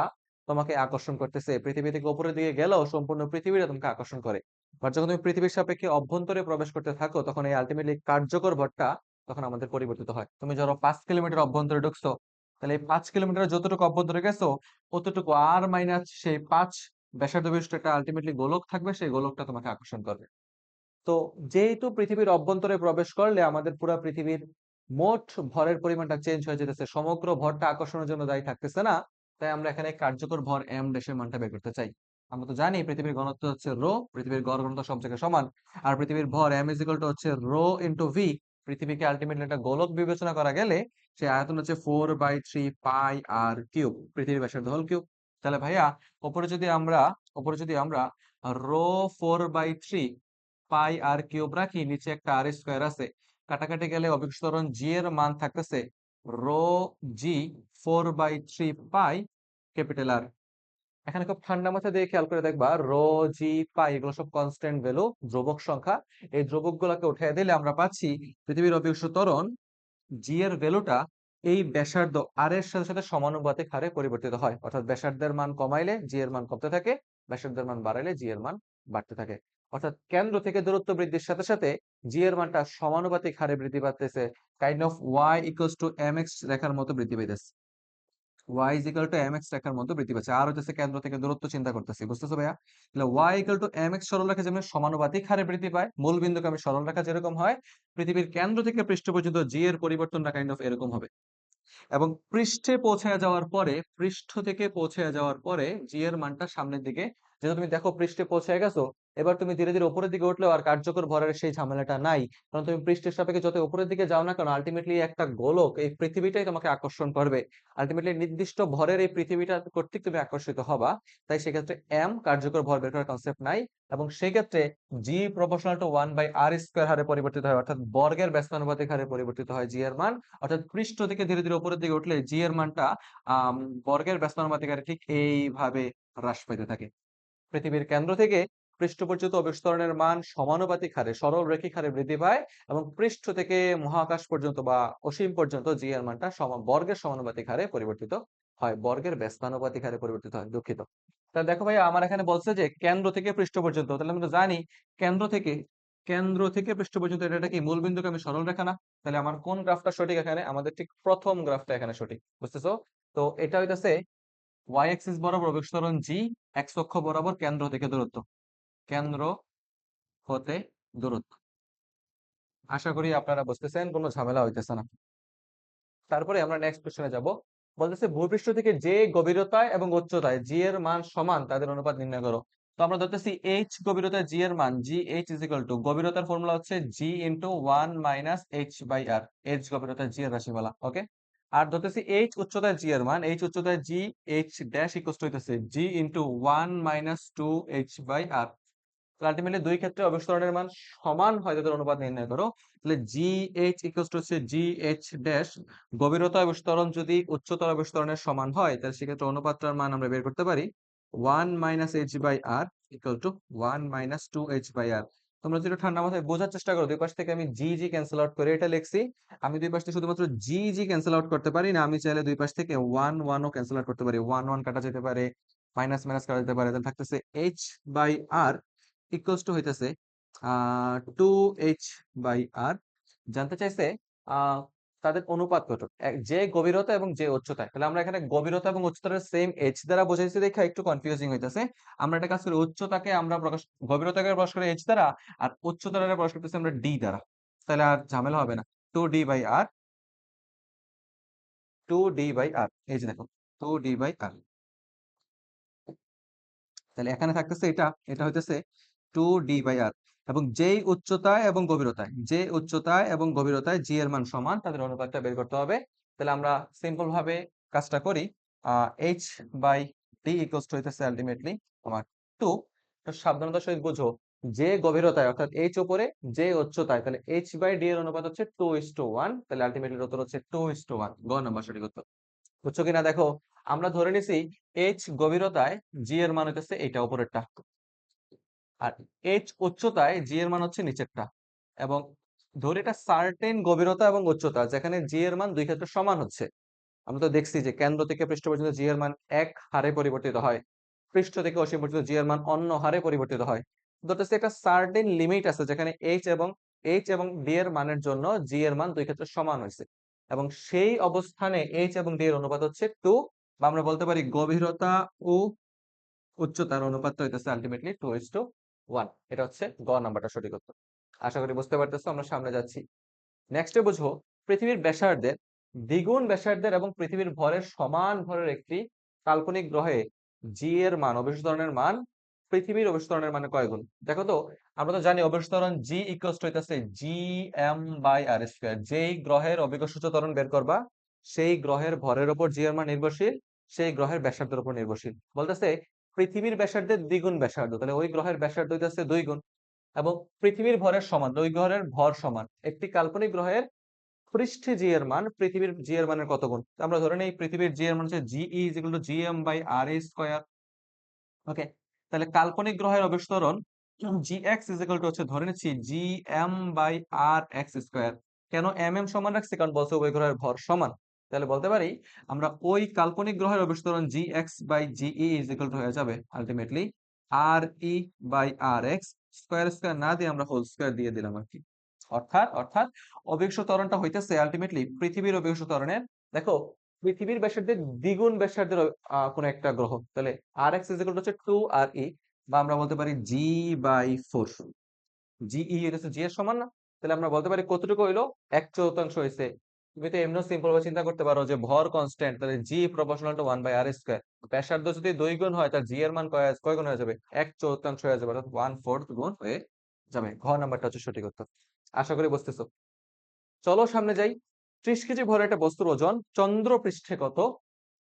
তোমাকে আকর্ষণ করতেছে, পৃথিবী থেকে উপরের দিকে গেলেও সম্পূর্ণ পৃথিবীটা তোমাকে আকর্ষণ করে। আর যখন তুমি পৃথিবীর সাপেক্ষে অভ্যন্তরে প্রবেশ করতে থাকো, তখন এই আলটিমেটলি কার্যকর ভরটা তখন আমাদের পরিবর্তিত হয়। তুমি ধরো 5 কিলোমিটার অভ্যন্তরে ঢুকছো, তাহলে এই 5 কিলোমিটার যতটুকু অভ্যন্তরে গেছো, অতটুকু আর মাইনাস সেই 5 ব্যাসার্ধ বিশিষ্ট একটা আলটিমেটলি গোলক থাকবে, সেই গোলকটা তোমাকে আকর্ষণ করবে। তো যেহেতু পৃথিবীর অভ্যন্তরে প্রবেশ করলে আমাদের পুরো পৃথিবীর মোট ভরের পরিমাণটা চেঞ্জ হয়ে যেতেছে, সমগ্র ভরটা আকর্ষণের জন্য দায়ী থাকতেছে না, তাই আমরা এখানে কার্যকর ভর এম ড্যাশের মানটা বের করতে চাই। আমরা তো জানি পৃথিবীর ঘনত্ব হচ্ছে রো, পৃথিবীর গড় ঘনত্ব সব জায়গায় সমান, আর পৃথিবীর ভর এম ইজ ইকুয়াল টু হচ্ছে রো ইন্টু ভি। পৃথিবীকে আলটিমেটলি একটা গোলক বিবেচনা করা গেলে সেই আয়তন হচ্ছে 4/3 পাই আর কিউব, পৃথিবীর ব্যাসার্ধ হল কিউব। তাহলে ভাইয়া উপরে যদি আমরা উপরে যদি আমরা রো 4/3 পাই আর কিউব রাখি, নিচে একটা আর স্কোয়ার আছে, কাটাকাটি গেলে অভিকর্ষ ত্বরণ জি এর মান থাকতেছে রো জি 4/3 পাই ক্যাপিটাল আর। এখানে খুব ঠান্ডা মাথা দিয়ে খেয়াল করে দেখবা, রো জি পাই এগুলো সব কনস্ট্যান্ট ভ্যালু, ধ্রুবক সংখ্যা। এই ধ্রুবক গুলাকে উঠিয়ে দিলে আমরা পাচ্ছি পৃথিবীর অভিকর্ষ ত্বরণ জি এর ভ্যালুটা এই ব্যাসার্ধ আর এর সাথে সাথে সমানুপাতিক হারে পরিবর্তিত হয়। অর্থাৎ ব্যাসার্ধের মান কমাইলে জি এর মান কমতে থাকে, ব্যাসার্ধের মান বাড়াইলে জি এর মান বাড়তে থাকে। অর্থাৎ কেন্দ্র থেকে দূরত্ব বৃদ্ধির সাথে সাথে জি এর মানটা সমানুপাতিক হারে বৃদ্ধি পাচ্ছে, kind of Y equals to M X রেখার মতো বৃদ্ধি পাইতেছে। Y is equal to M X রেখার মতো বৃদ্ধি পাচ্ছে। আর হচ্ছে কেন্দ্র থেকে দূরত্ব চিন্তা করতেছি, বুঝতেছো ভাইয়া? তাহলে Y equal to M X সরলরেখা যেমন সমানুপাতিক হারে বৃদ্ধি পায়, মূল বিন্দুকে আমি সরলরেখা যেরকম হয়, পৃথিবীর কেন্দ্র থেকে পৃষ্ঠ পর্যন্ত জি এর পরিবর্তনটা কাইন্ড অফ এরকম হবে। এবং পৃষ্ঠে পৌঁছে যাওয়ার পরে, পৃষ্ঠ থেকে পৌঁছে যাওয়ার পরে জি এর মানটা সামনের দিকে, যেহেতু তুমি দেখো পৃষ্ঠে পৌঁছে গেছো, এবার তুমি ধীরে ধীরে উপরের দিকে উঠলেও আর কার্যকর ভরের সেই ঝামেলাটা নাই। কারণ তুমি পৃষ্ঠের সাপেক্ষে যত উপরের দিকে যাও না কেন, আলটিমেটলি একটা গোলক এই পৃথিবীটাই তোমাকে আকর্ষণ করবে। আলটিমেটলি নির্দিষ্ট ভরের এই পৃথিবীটা কর্তৃক তুমি আকর্ষিত হবা। তাই সেক্ষেত্রে এম কার্যকর ভর বের করার কনসেপ্ট নাই। এবং সেই ক্ষেত্রে জি প্রপোর্শনাল টু 1/r² হারে পরিবর্তিত হয়, অর্থাৎ বর্গের ব্যস্তানুপাতিক হারে পরিবর্তিত হয় জি এর মান। অর্থাৎ পৃষ্ঠ থেকে ধীরে ধীরে উপরের দিকে উঠলে জি এর মানটা বর্গের ব্যস্তানুপাতিক হারে ঠিক এইভাবে হ্রাস পেতে থাকে। পৃথিবীর কেন্দ্র থেকে পৃষ্ঠ পর্যন্ত অভিস্তরণের মান সমানুপাতিক হারে সরল রৈখিক হারে বৃদ্ধি পায়, এবং পৃষ্ঠ থেকে মহাকাশ পর্যন্ত বা অসীম পর্যন্ত জি এর মানটা বর্গের সমানুপাতিক হারে পরিবর্তিত হয়, বর্গের ব্যস্তানুপাতিক হারে পরিবর্তিত হয়, দুঃখিত। তাহলে দেখো ভাই, আমার এখানে বলছে যে কেন্দ্র থেকে পৃষ্ঠ পর্যন্ত, তাহলে আমরা জানি কেন্দ্র থেকে পৃষ্ঠ পর্যন্ত এটা কি মূল বিন্দুকে আমি সরল রেখা না? তাহলে আমার কোন গ্রাফটা সঠিক? এখানে আমাদের ঠিক প্রথম গ্রাফটা এখানে সঠিক, বুঝতেছো? তো এটা হইতাছে ওয়াই অ্যাক্সিস বরাবর অভিকর্ষ ত্বরণ জি, এক্স অক্ষ বরাবর কেন্দ্র থেকে দূরত্ব, কেন্দ্র হতে দূরত্ব। আশা করি আপনারা বুঝতেছেন, কোনো ঝামেলা হইতেছে না। তারপরে আমরা নেক্সট কোশ্চেনে যাব। বলতেছে ভূপৃষ্ঠ থেকে যে গভীরতায় এবং উচ্চতায় জি এর মান সমান তাদের অনুপাত নির্ণয় করো। তো আমরা ধরতেছি এইচ গভীরতায় জি এর মান, G H is equal two, গভীরতার ফর্মুলা হচ্ছে জি ইন্টু 1 - h/r, এইচ গভীরতায় জি এর রাশিমালা, ওকে। আর ধরতেছি এইচ উচ্চতায় জি এর মান, এইচ উচ্চতায় G H dash equal to হইতেছে জি ইন্টু 1 - 2h/r। আলটিমেটলি দুই ক্ষেত্রে অভিস্তরণের মান সমান হয়, তাদের অনুপাত নির্ণয় করো। তাহলে জি এইচ ইকুয়ালস টু হচ্ছে জি এইচ ড্যাশ, গভীরতা অভিস্তরণ যদি উচ্চতর অভিস্তরণের সমান হয়, তাহলে সেক্ষেত্রে অনুপাতটার মান আমরা বের করতে পারি 1 - h/r ইকুয়াল টু 1 - 2h/r। তোমরা যদি ঠান্ডা মাথায় বোঝার চেষ্টা করো, দুই পাশ থেকে আমি জি জি ক্যান্সেল আউট করে এটা লিখছি। আমি দুই পাশ থেকে শুধুমাত্র জি জি ক্যান্সেল আউট করতে পারি না, আমি চাইলে দুই পাশ থেকে ওয়ান ওয়ানও ক্যান্সেল আউট করতে পারি, ওয়ান ওয়ান কাটা যেতে পারে, মাইনাস মাইনাস কাটা যেতে পারে। তাহলে থাকতেছে h/r ইকুয়ালস টু হইতেছে 2h/r। জানতে চাইছে আহ তাদের অনুপাত কত, যে গভীরতা এবং যে উচ্চতায়। তাহলে আমরা এখানে গভীরতা এবং উচ্চতার সেম এইচ দ্বারা বোঝাইছি দেখা একটু কনফিউজিং হইতেছে। আমরা একটা কাজ করি, উচ্চতাকে আমরা প্রকাশ, গভীরতাকে প্রকাশ করি এইচ দ্বারা, আর উচ্চতাকে প্রকাশ করতেছি আমরা ডি দ্বারা। তাহলে আর ঝামেলা হবে না। 2d/r, 2d/r, এই যে দেখো 2d/r। তাহলে এখানে থাকতেছে এটা, এটা হইতেছে 2d/r। এবং যেই উচ্চতায় এবং গভীরতায়, যে উচ্চতায় এবং গভীরতায় জি এর মান সমান, তাদের অনুপাতটা বের করতে হবে। তাহলে আমরা সিম্পল ভাবে কাজটা করি। H by D equals to হইতেছে আলটিমেটলি আমার 2। তো সাবধানতার সহিত বুঝো, যে গভীরতায় অর্থাৎ এইচ উপরে, যে উচ্চতায়, তাহলে এইচ বাই ডি এর অনুপাত হচ্ছে 2:1। তাহলে আলটিমেটলি উত্তর হচ্ছে 2:1, গ নাম্বার সঠিক উত্তর। বুঝছো কিনা দেখো, আমরা ধরে নিছি এইচ গভীরতায় জি এর মান হইতেছে এইটা উপরেরটা, আর এইচ উচ্চতায় জি এর মান হচ্ছে নিচেরটা, এবং ধরি এটা সার্টেন গভীরতা এবং উচ্চতা যেখানে জি এর মান দুই ক্ষেত্রে সমান হচ্ছে। আমরা তো দেখছি যে কেন্দ্র থেকে পৃষ্ঠ পর্যন্ত জি এর মান এক হারে পরিবর্তিত হয়, পৃষ্ঠ থেকে অসীম পর্যন্ত জি এর মান অন্য হারে পরিবর্তিত হয়। ধরতেছে একটা সার্টেন লিমিট আছে যেখানে এইচ এবং ডি এর মানের জন্য জি এর মান দুই ক্ষেত্রে সমান হয়েছে, এবং সেই অবস্থানে এইচ এবং ডি এর অনুপাত হচ্ছে 2, বা আমরা বলতে পারি গভীরতা ও উচ্চতার অনুপাতটা হইতেছে আলটিমেটলি 2:1। এটা হচ্ছে গ নাম্বারটা সঠিক উত্তর। আশা করি বুঝতে পারতেছো। আমরা সামনে যাচ্ছি। নেক্সটে বুঝবো পৃথিবীর ব্যাসার্ধের দ্বিগুণ ব্যাসার্ধের এবং পৃথিবীর ভরের সমান ভরের একটি কাল্পনিক গ্রহে জি এর মান, অভিষ্ট ত্বরণের মান পৃথিবীর অভিষ্ট ত্বরণের মানে কয় গুণ? দেখো তো, আমরা তো জানি অভিষ্ট ত্বরণ জি ইকুয়ালস টু হইতাছে G M by R square. যেই গ্রহের অভিকর্ষ ত্বরণ বের করবা সেই গ্রহের ভরের উপর জি এর মান নির্ভরশীল, সেই গ্রহের ব্যাসার্ধের উপর নির্ভরশীল। বলতেছে পৃথিবীর ব্যাসার্ধের দ্বিগুণ ব্যাসার্ধ, তাহলে ওই গ্রহের ব্যাসার্ধ হইতাছে 2 গুণ, এবং পৃথিবীর ভরের সমান, ওই গ্রহের ভর সমান। একটি কাল্পনিক গ্রহের পৃষ্ঠে জি এর মান পৃথিবীর জি এর মানের কত গুণ? তো আমরা ধরে নেই পৃথিবীর জি এর মান হচ্ছে GE is equal to GM by R E square. Okay, তাহলে কাল্পনিক গ্রহের অবিস্তরণ G X is equal to হচ্ছে ধরে নিচ্ছি G M by R X square. কেন এম এম সমান রাখছি? কারণ বলছে ওই গ্রহের ভর সমান। তাহলে বলতে পারি আমরা ওই কাল্পনিক গ্রহের অবিস্তরণ G X by GE is equal to হয়ে যাবে ultimately R E by R X square. Square না দিয়ে আমরা হোল স্কয়ার দিয়ে দিলাম আর কি। অর্থাৎ অভিকর্ষ ত্বরণটা হইতেছে আলটিমেটলি পৃথিবীর অভিকর্ষ ত্বরণের, দেখো, পৃথিবীর ব্যাসার্ধের দ্বিগুণ ব্যাসার্ধের কোন একটা গ্রহ। তাহলে আর এক্স ইজ ইকুয়াল টু হচ্ছে 2 আর ই, বা আমরা বলতে পারি জি বাই 4। জিই হচ্ছে জি এর সমান না? তাহলে আমরা বলতে পারি কতটুকু হইলো, 1/4 হয়েছে। তুমি তো এমনি সিম্পল ভাবে চিন্তা করতে পারো যে ভর কনস্ট্যান্ট, তাহলে G proportional to 1 by R square. ব্যাসার্ধ যদি 2 গুণ হয় তার জি এর মান কয় গুণ হয়ে যাবে? 1/4 হয়ে যাবে, অর্থাৎ 1/4 গুণ হয়ে যাবে। ঘ নাম্বারটা হচ্ছে সঠিক উত্তর। আশা করি বুঝতেছো। চলো সামনে যাই। 30 কেজি ভরের একটা বস্তুর ওজন চন্দ্র পৃষ্ঠে কত?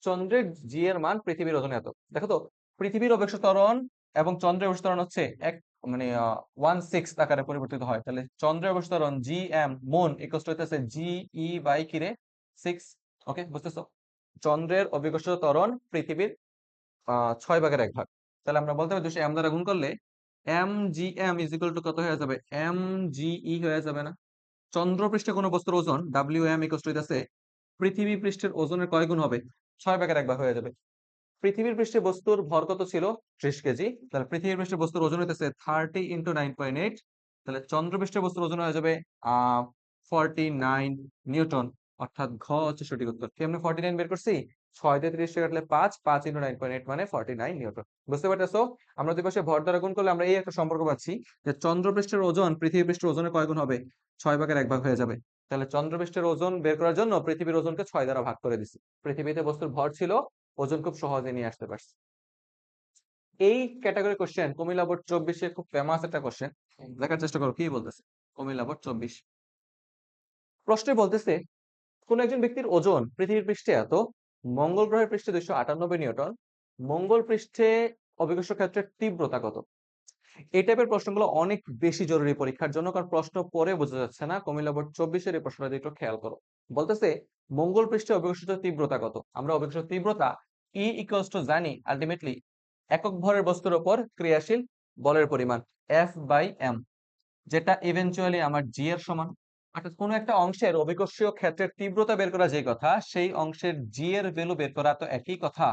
চন্দ্রের জি এর মান পৃথিবীর ওজন এত। দেখো তো, পৃথিবীর অভিকর্ষ ত্বরণ এবং চন্দ্রের অভিকর্ষ ত্বরণ হচ্ছে এক, মানে 1/6 আকারে পরিবর্তিত হয়। তাহলে চন্দ্রের অভিকর্ষ ত্বরণ G M moon equal to হইতাছে জি ই বাই কিরে 6। ওকে, বুঝতেছো? চন্দ্রের অভিকর্ষ ত্বরণ পৃথিবীর 6/1 তাহলে আমরা বলতে পারি 200 এম দ্বারা গুণ করলে M G M is equal to কত হয়ে যাবে? এম জি ই হয়ে যাবে না? চন্দ্রপৃষ্ঠে কোনো বস্তুর ওজন ডাব্লিউ এম ইকুয়াল টু হইতাছে পৃথিবী পৃষ্ঠের ওজনের কয় গুণ হবে? 6/1 হয়ে যাবে। পৃথিবীর পৃষ্ঠে বস্তুর ভর কত ছিল? 30 কেজি। তাহলে পৃথিবীর পৃষ্ঠে বস্তুর ওজন হইতেছে 30 ইন্টু 9.8। তাহলে চন্দ্রপৃষ্ঠে বস্তুর ওজন হয়ে যাবে 49 নিউটন। অর্থাৎ ঘ হচ্ছে সঠিক উত্তর। কি আমরা 49 বের করছি? 6 দিয়ে 30 কাটলে 5, 5 ইন্টু 9.8 মানে 49 নিউটন। বুঝতে পারতেছো? আমরা দুই পাশে ভর দ্বারা গুণ করলে আমরা এই একটা সম্পর্ক পাচ্ছি যে চন্দ্রপৃষ্ঠের ওজন পৃথিবী পৃষ্ঠের ওজনের কয় গুণ হবে? 6/1 হয়ে যাবে। তাহলে চন্দ্রপৃষ্ঠের ওজন বের করার জন্য পৃথিবীর ওজনকে 6 দ্বারা ভাগ করে দিছি। পৃথিবীতে বস্তুর ভর ছিল, ওজন খুব সহজে নিয়ে আসতে পারছি। এই ক্যাটাগরি কোশ্চেন কুমিল্লা বোর্ড 24-এ খুব ফেমাস একটা কোশ্চেন। দেখার চেষ্টা করো কি বলতেছে কুমিল্লা বোর্ড 24। প্রশ্নে বলতেছে কোন একজন ব্যক্তির ওজন পৃথিবীর পৃষ্ঠে এত, মঙ্গল গ্রহের পৃষ্ঠে 298 নিউটন, মঙ্গল পৃষ্ঠে অভিকর্ষ ক্ষেত্রের তীব্রতা কত? এই টাইপের প্রশ্নগুলো অনেক বেশি জরুরি পরীক্ষার জন্য, কারণ প্রশ্ন পরে বোঝা যাচ্ছে না। কুমিল্লা বোর্ড 24-এর এই প্রশ্নটা একটু খেয়াল করো। বলতেছে মঙ্গল পৃষ্ঠে অভিকর্ষ তীব্রতা কত? আমরা অভিকর্ষ তীব্রতা ই ইকুয়ালস টু জানি আলটিমেটলি একক ভরের বস্তুর উপর ক্রিয়াশীল বলের পরিমাণ এফ বাই এম, যেটা ইভেনচুয়ালি আমার জি এর সমান। অর্থাৎ কোনো একটা অংশের অভিকর্ষীয় ক্ষেত্রের তীব্রতা বের করা যে কথা, সেই অংশের জি এর ভ্যালু বের করা তো একই কথা।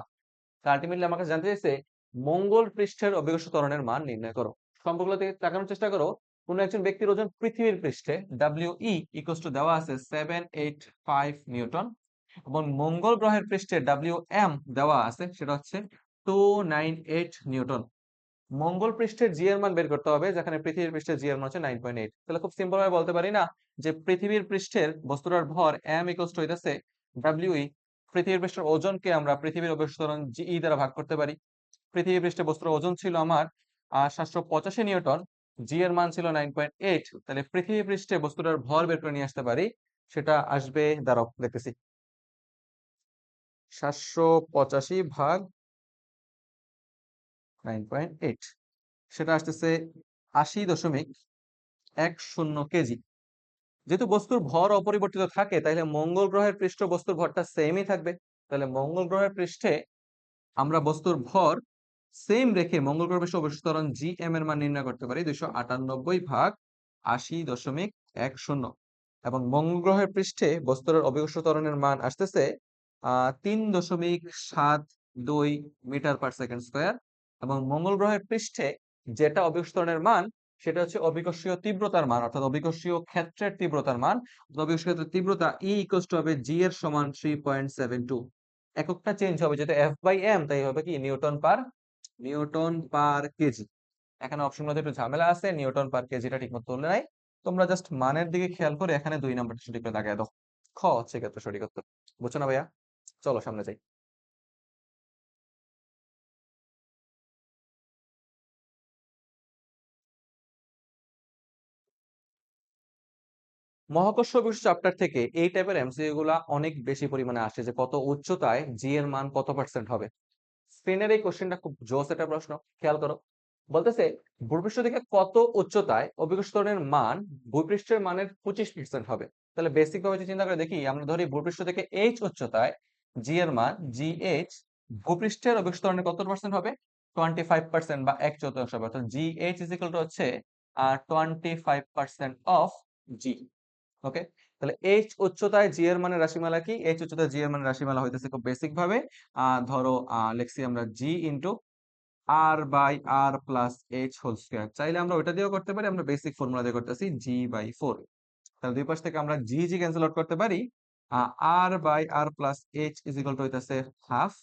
আলটিমেটলি আমাকে জানতে চাইছে মঙ্গল পৃষ্ঠের অভিকর্ষ ত্বরণের মান নির্ণয় করো। সম্পর্কগুলো থেকে তাকানোর চেষ্টা করো। কোন একজন ব্যক্তির ওজন পৃথিবীর পৃষ্ঠে ডাব্লিউ ই ইকুয়ালস টু দেওয়া আছে 785 নিউটন, এবং মঙ্গল গ্রহের পৃষ্ঠে ডাব্লিউ এম দেওয়া আছে সেটা হচ্ছে 298 নিউটন। মঙ্গল পৃষ্ঠের জি এর মান বের করতে হবে, যেখানে পৃথিবীর পৃষ্ঠের জি এর মান হচ্ছে 9.8। তাহলে খুব সিম্পল ভাবে বলতে পারি না যে পৃথিবীর পৃষ্ঠের বস্তুটার ভর এম ইকুয়ালস টু হইতাছে ডাব্লিউ ই, পৃথিবীর পৃষ্ঠের ওজনকে আমরা পৃথিবীর অভিকর্ষ ত্বরণ জি ই দ্বারা ভাগ করতে পারি। পৃথিবী পৃষ্ঠে বস্তুর ওজন ছিল আমার 785 নিউটন, জি এর মান ছিল 9.8। তাহলে পৃথিবী পৃষ্ঠে বস্তুটার ভর বের করে নিয়ে আসতে পারি, সেটা আসবে, দাঁড়াও দেখতেছি, 785 ভাগ 9.8, সেটা আসতেছে 80.10 কেজি। যেহেতু বস্তুর ভর অপরিবর্তিত থাকে, তাহলে মঙ্গল গ্রহের পৃষ্ঠ বস্তুর ভরটা সেমই থাকবে। তাহলে মঙ্গল গ্রহের পৃষ্ঠে আমরা বস্তুর ভর সেম রেখে মঙ্গল গ্রহ পৃষ্ঠে অবশিষ্ট ত্বরণ জি এম এর মান নির্ণয় করতে পারি 298/80.10, এবং মঙ্গল গ্রহের পৃষ্ঠে বস্তুর অভিকর্ষ ত্বরণের মান আসতেছে 3.72 মিটার পার সেকেন্ড স্কয়ার, এবং মঙ্গল গ্রহের পৃষ্ঠে যেটা অভিকর্ষ ত্বরণের মান সেটা হচ্ছে অভিকর্ষীয় তীব্রতার মান, অর্থাৎ অভিকর্ষীয় ক্ষেত্রের তীব্রতার মান। অভিকর্ষীয় ক্ষেত্রের তীব্রতা E ইকুয়ালস টু হবে জি এর সমান 3.72। এককটা চেঞ্জ হবে, যেটা এফ বাই এম তাই হবে কি নিউটন পার কেজি। এখানে অপশনগুলোতে একটু ঝামেলা আছে, নিউটন পার কেজিটা ঠিক মতো তুললে নাই। তোমরা জাস্ট মানের দিকে খেয়াল করে এখানে 2 নাম্বারটা সঠিক করে লাগাই দাও। খ হচ্ছে ক্ষেত্রে সঠিক উত্তর। বুঝছো না ভাইয়া? চলো সামনে যাই। মহাকর্ষ বিষয় চ্যাপ্টার থেকে এই টাইপের এমসিকিউ গুলা অনেক বেশি পরিমাণে আসে, যে কত উচ্চতায় জি এর মান কত পার্সেন্ট হবে। স্পেনের এই কোশ্চেনটা খুব জোস একটা প্রশ্ন, খেয়াল করো। বলতেছে ভূপৃষ্ঠ থেকে কত উচ্চতায় অভিকর্ষ ত্বরণের মান ভূপৃষ্ঠের মানের 25% হবে। তাহলে বেসিক ভাবে যদি চিন্তা করে দেখি, আমরা ধরি ভূপৃষ্ঠ থেকে এইচ উচ্চতায় জি এর মান জি এইচ, ভূপৃষ্ঠের অভিকর্ষ ত্বরণের কত পার্সেন্ট হবে? 25% বা 1/4 হবে। অর্থাৎ G H is equal to হচ্ছে 25% অফ জি। ওকে, তাহলে এইচ উচ্চতায় জি এর মানের রাশিমালা কি? এইচ উচ্চতায় জি এর মানের রাশিমালা হইতেছে খুব বেসিক ভাবে ধরো লিখছি আমরা G into R by R plus H whole square. চাইলে আমরা ওইটা দিয়েও করতে পারি, আমরা বেসিক ফর্মুলা দিয়ে করতেছি জি বাই 4। তাহলে দুই পাশ থেকে আমরা জি জি ক্যান্সেল আউট করতে পারি। R by R plus H is equal to হইতাছে হাফ।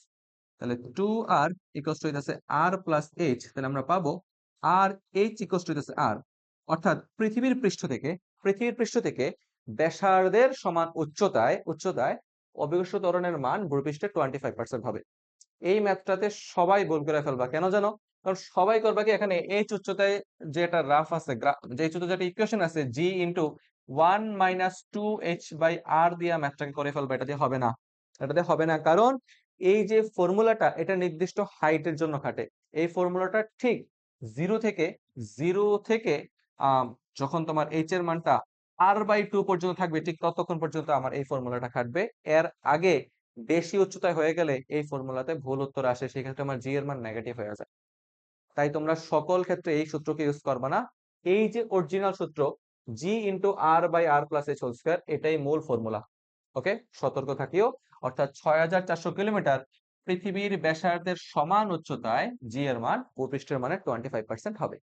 তাহলে 2r ইকুয়ালস টু হইতাছে আর প্লাস এইচ। তাহলে আমরা পাবো আর এইচ ইকুয়ালস টু হইতাছে আর। অর্থাৎ পৃথিবীর পৃষ্ঠ থেকে ব্যাসার্ধের সমান উচ্চতায় অভিকর্ষ ত্বরণের মান ভূপৃষ্ঠের 25% হবে। এই ম্যাথটাতে সবাই ভুল করে ফেলবা, কেন জানো? কারণ সবাই করবা কি, এখানে এইচ উচ্চতায় যেটা রাফ আছে, যে উচ্চতায় যেটা ইকুয়েশন আছে জি ইন্টু 1 - 2h/r দিয়া ম্যাথটাকে করে ফেলবা। এটা দিয়ে হবে না, কারণ এই যে ফর্মুলাটা এটা নির্দিষ্ট হাইটের জন্য খাটে। এই ফর্মুলাটা ঠিক জিরো থেকে আহ যখন তোমার এইচ এর মানটা r/2 পর্যন্ত থাকবে, ঠিক ততক্ষণ পর্যন্ত আমার এই ফর্মুলাটা খাটবে। এর আগে বেশি উচ্চতায় হয়ে গেলে এই ফর্মুলাতে ভুল উত্তর আসে, সেক্ষেত্রে আমার জি এর মান নেগেটিভ হয়ে যায়। তাই তোমরা সকল ক্ষেত্রে এই সূত্রকে ইউজ করবে না। এই যে অরিজিনাল সূত্র G into R by R plus H whole square, এটাই মূল ফর্মুলা। ওকে, সতর্ক থাকিও। অর্থাৎ 6400 কিলোমিটার পৃথিবীর ব্যাসার্ধের সমান উচ্চতায় জি এর মান ভূপৃষ্ঠের মানের 25% হবে।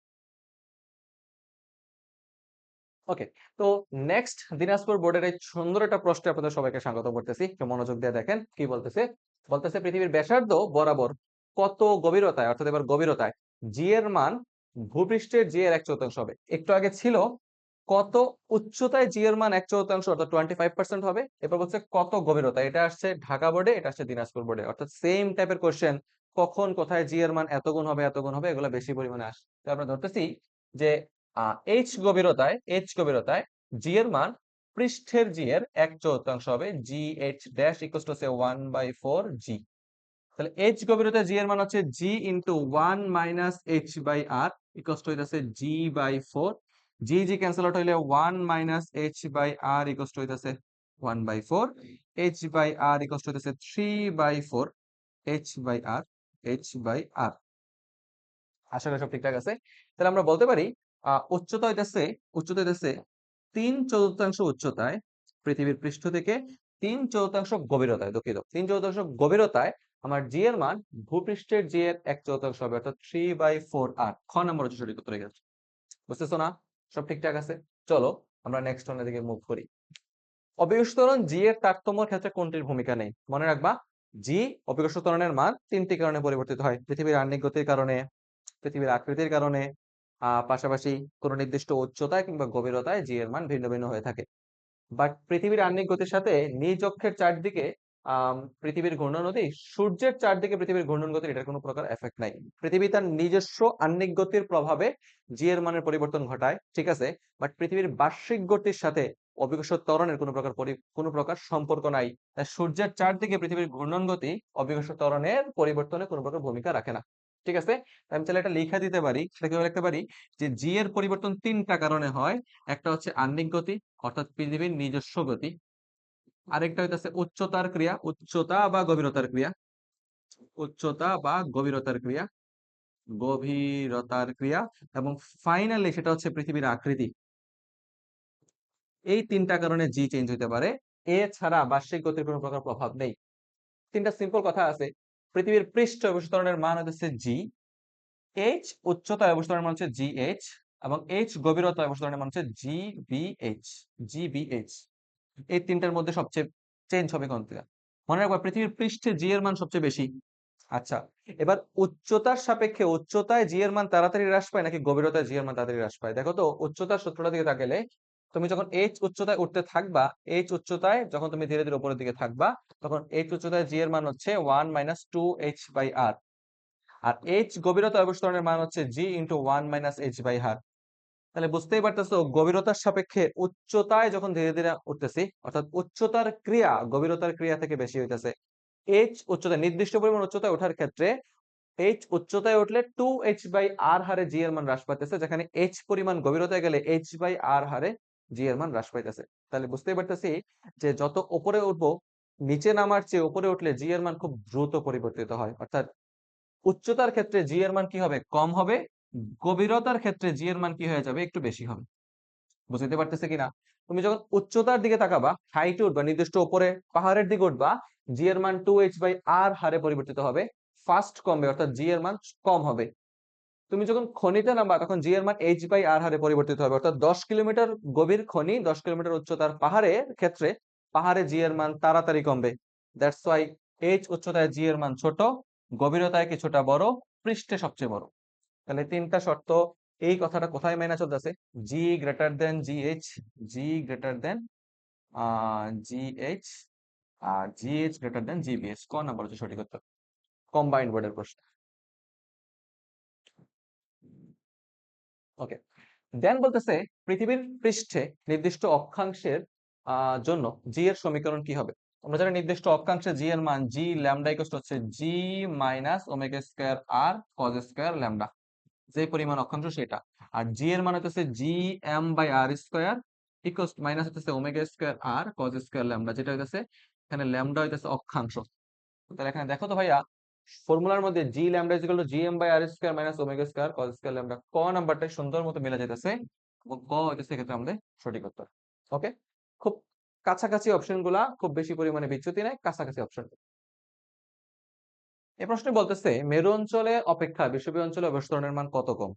ওকে, তো নেক্সট দিনাজপুর বোর্ডের এই সুন্দর একটা প্রশ্নে আপনাদের সবাইকে স্বাগত করতেছি। একটু মনোযোগ দিয়ে দেখেন কি বলতেছে। বলতেছে পৃথিবীর ব্যাসার্ধ বরাবর কত গভীরতায়, অর্থাৎ এবার গভীরতায় জি এর মান ভূপৃষ্ঠের জি এর 1/4 হবে। একটু আগে ছিল কত উচ্চতায় জি এর মান 1/4 অর্থাৎ 25% হবে। এবার বলছে কত গভীরতা, এটা আসছে ঢাকা বোর্ডে, এটা আসছে দিনাজপুর বোর্ডে। অর্থাৎ সেম টাইপের কোশ্চেন, কখন কোথায় জি এর মান এত গুণ হবে এগুলো বেশি পরিমাণে আসে। তো আমরা ধরতেছি যে এইচ গভীরতায় জি এর মান পৃষ্ঠের জি এর 1/4 হবে। G H dash equals to 1/4 জি। তাহলে এইচ গভীরতায় জি এর মান হচ্ছে G into 1 - h/r equals to হইতাছে G by 4। G G cancel out হইলে 1 - h/r ইকুয়ালস টু হইতাছে 1/4। h/r ইকুয়ালস টু হইতাছে 3/4 h/r h/r। আশা করি সব ঠিকঠাক আছে। তাহলে আমরা বলতে পারি উচ্চতা হইতেছে 3/4 উচ্চতায় পৃথিবীর পৃষ্ঠ থেকে 3/4 গভীরতায়, দুঃখিত, 3/4 গভীরতায় আমার জি এর মান ভূপৃষ্ঠের জি এর 1/4 হবে, অর্থাৎ 3/4r। খ নম্বর হচ্ছে সঠিক উত্তর হয়ে গেছে। বুঝতেছো না? সব ঠিকঠাক আছে। চলো আমরা নেক্সট ওয়ানের দিকে মুভ করি। অভিকর্ষ ত্বরণ জি এর তারতম্যের ক্ষেত্রে কোনটির ভূমিকা নেই? মনে রাখবা, জি অভিকর্ষ ত্বরণের মান তিনটি কারণে পরিবর্তিত হয়: পৃথিবীর আহ্নিক গতির কারণে, পৃথিবীর আকৃতির কারণে, পাশাপাশি কোন নির্দিষ্ট উচ্চতায় কিংবা গভীরতায় জি এর মান ভিন্ন ভিন্ন হয়ে থাকে। বাট পৃথিবীর আহ্নিক গতির সাথে নিজ অক্ষের চারদিকে পৃথিবীর ঘূর্ণন গতি, সূর্যের চারদিকে পৃথিবীর ঘূর্ণন গতির এটার কোনো প্রকার এফেক্ট নাই। পৃথিবী তার নিজস্ব আহ্নিক গতির প্রভাবে জি এর মানের পরিবর্তন ঘটায়, ঠিক আছে। বাট পৃথিবীর বার্ষিক গতির সাথে অভিকর্ষ ত্বরণের কোনো প্রকার সম্পর্ক নাই। তাই সূর্যের চারদিকে পৃথিবীর ঘূর্ণন গতি অভিকর্ষ ত্বরণের পরিবর্তনে কোনো প্রকার ভূমিকা রাখে না, ঠিক আছে। আমি তাহলে এটা লিখে দিতে পারি, সেটা কিভাবে লিখতে পারি, যে জি এর পরিবর্তন তিনটা কারণে হয়। একটা হচ্ছে আহ্নিক গতি, অর্থাৎ পৃথিবীর নিজস্ব গতি। আরেকটা হইতেছে উচ্চতা বা গভীরতার ক্রিয়া। গভীরতার ক্রিয়া, এবং ফাইনালি সেটা হচ্ছে পৃথিবীর আকৃতি। এই তিনটা কারণে জি চেঞ্জ হতে পারে, এছাড়া বার্ষিক গতির কোনো প্রকার প্রভাব নেই। তিনটা সিম্পল কথা আছে। পৃথিবীর পৃষ্ঠ অবস্থানের মান হচ্ছে জি, এইচ উচ্চতা অবস্থানের মান হচ্ছে জি এইচ, এবং এইচ গভীরতা অবস্থানের মান হচ্ছে G B H. G B H, এই তিনটার মধ্যে সবচেয়ে চেঞ্জ হবে কোনটা? মনে রাখবা পৃথিবীর পৃষ্ঠে জি এর মান সবচেয়ে বেশি। আচ্ছা, এবার উচ্চতার সাপেক্ষে উচ্চতায় জি এর মান তাড়াতাড়ি হ্রাস পায় নাকি গভীরতায় জি এর মান তাড়াতাড়ি হ্রাস পায়? দেখো তো উচ্চতার সূত্রটা দিকে তাকালে, তুমি যখন এইচ উচ্চতায় উঠতে থাকবা, এইচ উচ্চতায় যখন তুমি ধীরে ধীরে উপরের দিকে থাকবা, তখন এইচ উচ্চতায় জি এর মান হচ্ছে 1 মাইনাস 2 এইচ বাই আর, আর এইচ গভীরতা অবস্থানের মান হচ্ছে G into 1 minus H by R. তাহলে বুঝতেই পারতেছো গভীরতার সাপেক্ষে উচ্চতায় যখন ধীরে ধীরে উঠতেছি, অর্থাৎ উচ্চতার ক্রিয়া গভীরতার ক্রিয়া থেকে বেশি হইতেছে। এইচ উচ্চতায় নির্দিষ্ট পরিমাণ উচ্চতায় ওঠার ক্ষেত্রে এইচ উচ্চতায় উঠলে 2h বাই আর হারে জি এর মান হ্রাস পাইতেছে, যেখানে এইচ পরিমাণ গভীরতায় গেলে এইচ বাই আর হারে জি এর মান হ্রাস পাইতেছে। তাহলে বুঝতেই পারতেছি যে যত উপরে উঠবো, নিচে নামার চেয়ে উপরে উঠলে জি এর মান খুব দ্রুত পরিবর্তিত হয়। অর্থাৎ উচ্চতার ক্ষেত্রে জি এর মান কি হবে? কম হবে। গভীরতার ক্ষেত্রে জি এর মান কি হয়ে যাবে? একটু বেশি হবে। বুঝতে পারতেছে কিনা? তুমি যখন উচ্চতার দিকে তাকাবা, হাইটে উঠবা, নির্দিষ্ট উপরে পাহাড়ের দিকে উঠবা, জি এর মান 2h বাই আর হারে পরিবর্তিত হবে, ফাস্ট কমবে, অর্থাৎ জি এর মান কম হবে। তুমি যখন খনিতে নামবা, তখন জি এর মান এইচ বাই আর হারে পরিবর্তিত হবে, অর্থাৎ 10 কিলোমিটার গভীর খনি, 10 কিলোমিটার উচ্চতার পাহাড়ের ক্ষেত্রে পাহাড়ে জি এর মান তাড়াতাড়ি কমবে। দ্যাটস ওয়াই এইচ উচ্চতায় জি এর মান ছোট, গভীরতায় কিছুটা বড়, পৃষ্ঠে সবচেয়ে বড়। তাহলে তিনটা শর্ত, এই কথাটা কোথায় মাইনা চলতেছে? G greater than G H, G greater than G H, আর G H greater than G B H. ক নাম্বার হচ্ছে সঠিক উত্তর, কম্বাইন্ড বোর্ডের প্রশ্ন। ওকে, দেন বলতেছে পৃথিবীর পৃষ্ঠে নির্দিষ্ট অক্ষাংশের জন্য জি এর সমীকরণ কি হবে? আমরা জানি নির্দিষ্ট অক্ষাংশে জি এর মান জি ল্যামডা ইকুয়াল টু হচ্ছে G minus omega square R cos square lambda, যে পরিমাণ অক্ষাংশ সেটা। আর জি এর মান হচ্ছে G M by R square equal minus হচ্ছে omega square R cos square lambda, যেটা হইতেছে এখানে ল্যামডা হইতেছে অক্ষাংশ। তাহলে এখানে দেখো তো ভাইয়া, ফর্মুলার মধ্যে G lambda is equal to G M by R square minus omega square cos square lambda, ক নাম্বারটা সুন্দর মতো মিলে যেতেছে, এবং ক হইতেছে এক্ষেত্রে আমাদের সঠিক উত্তর। ওকে, খুব কাছাকাছি অপশন গুলা, খুব বেশি পরিমাণে বিচ্যুতি নাই, কাছাকাছি অপশন। এই প্রশ্নে বলতেছে মেরু অঞ্চলে অপেক্ষা বিষুবীয় অঞ্চলে অবস্থানের মান কত কম?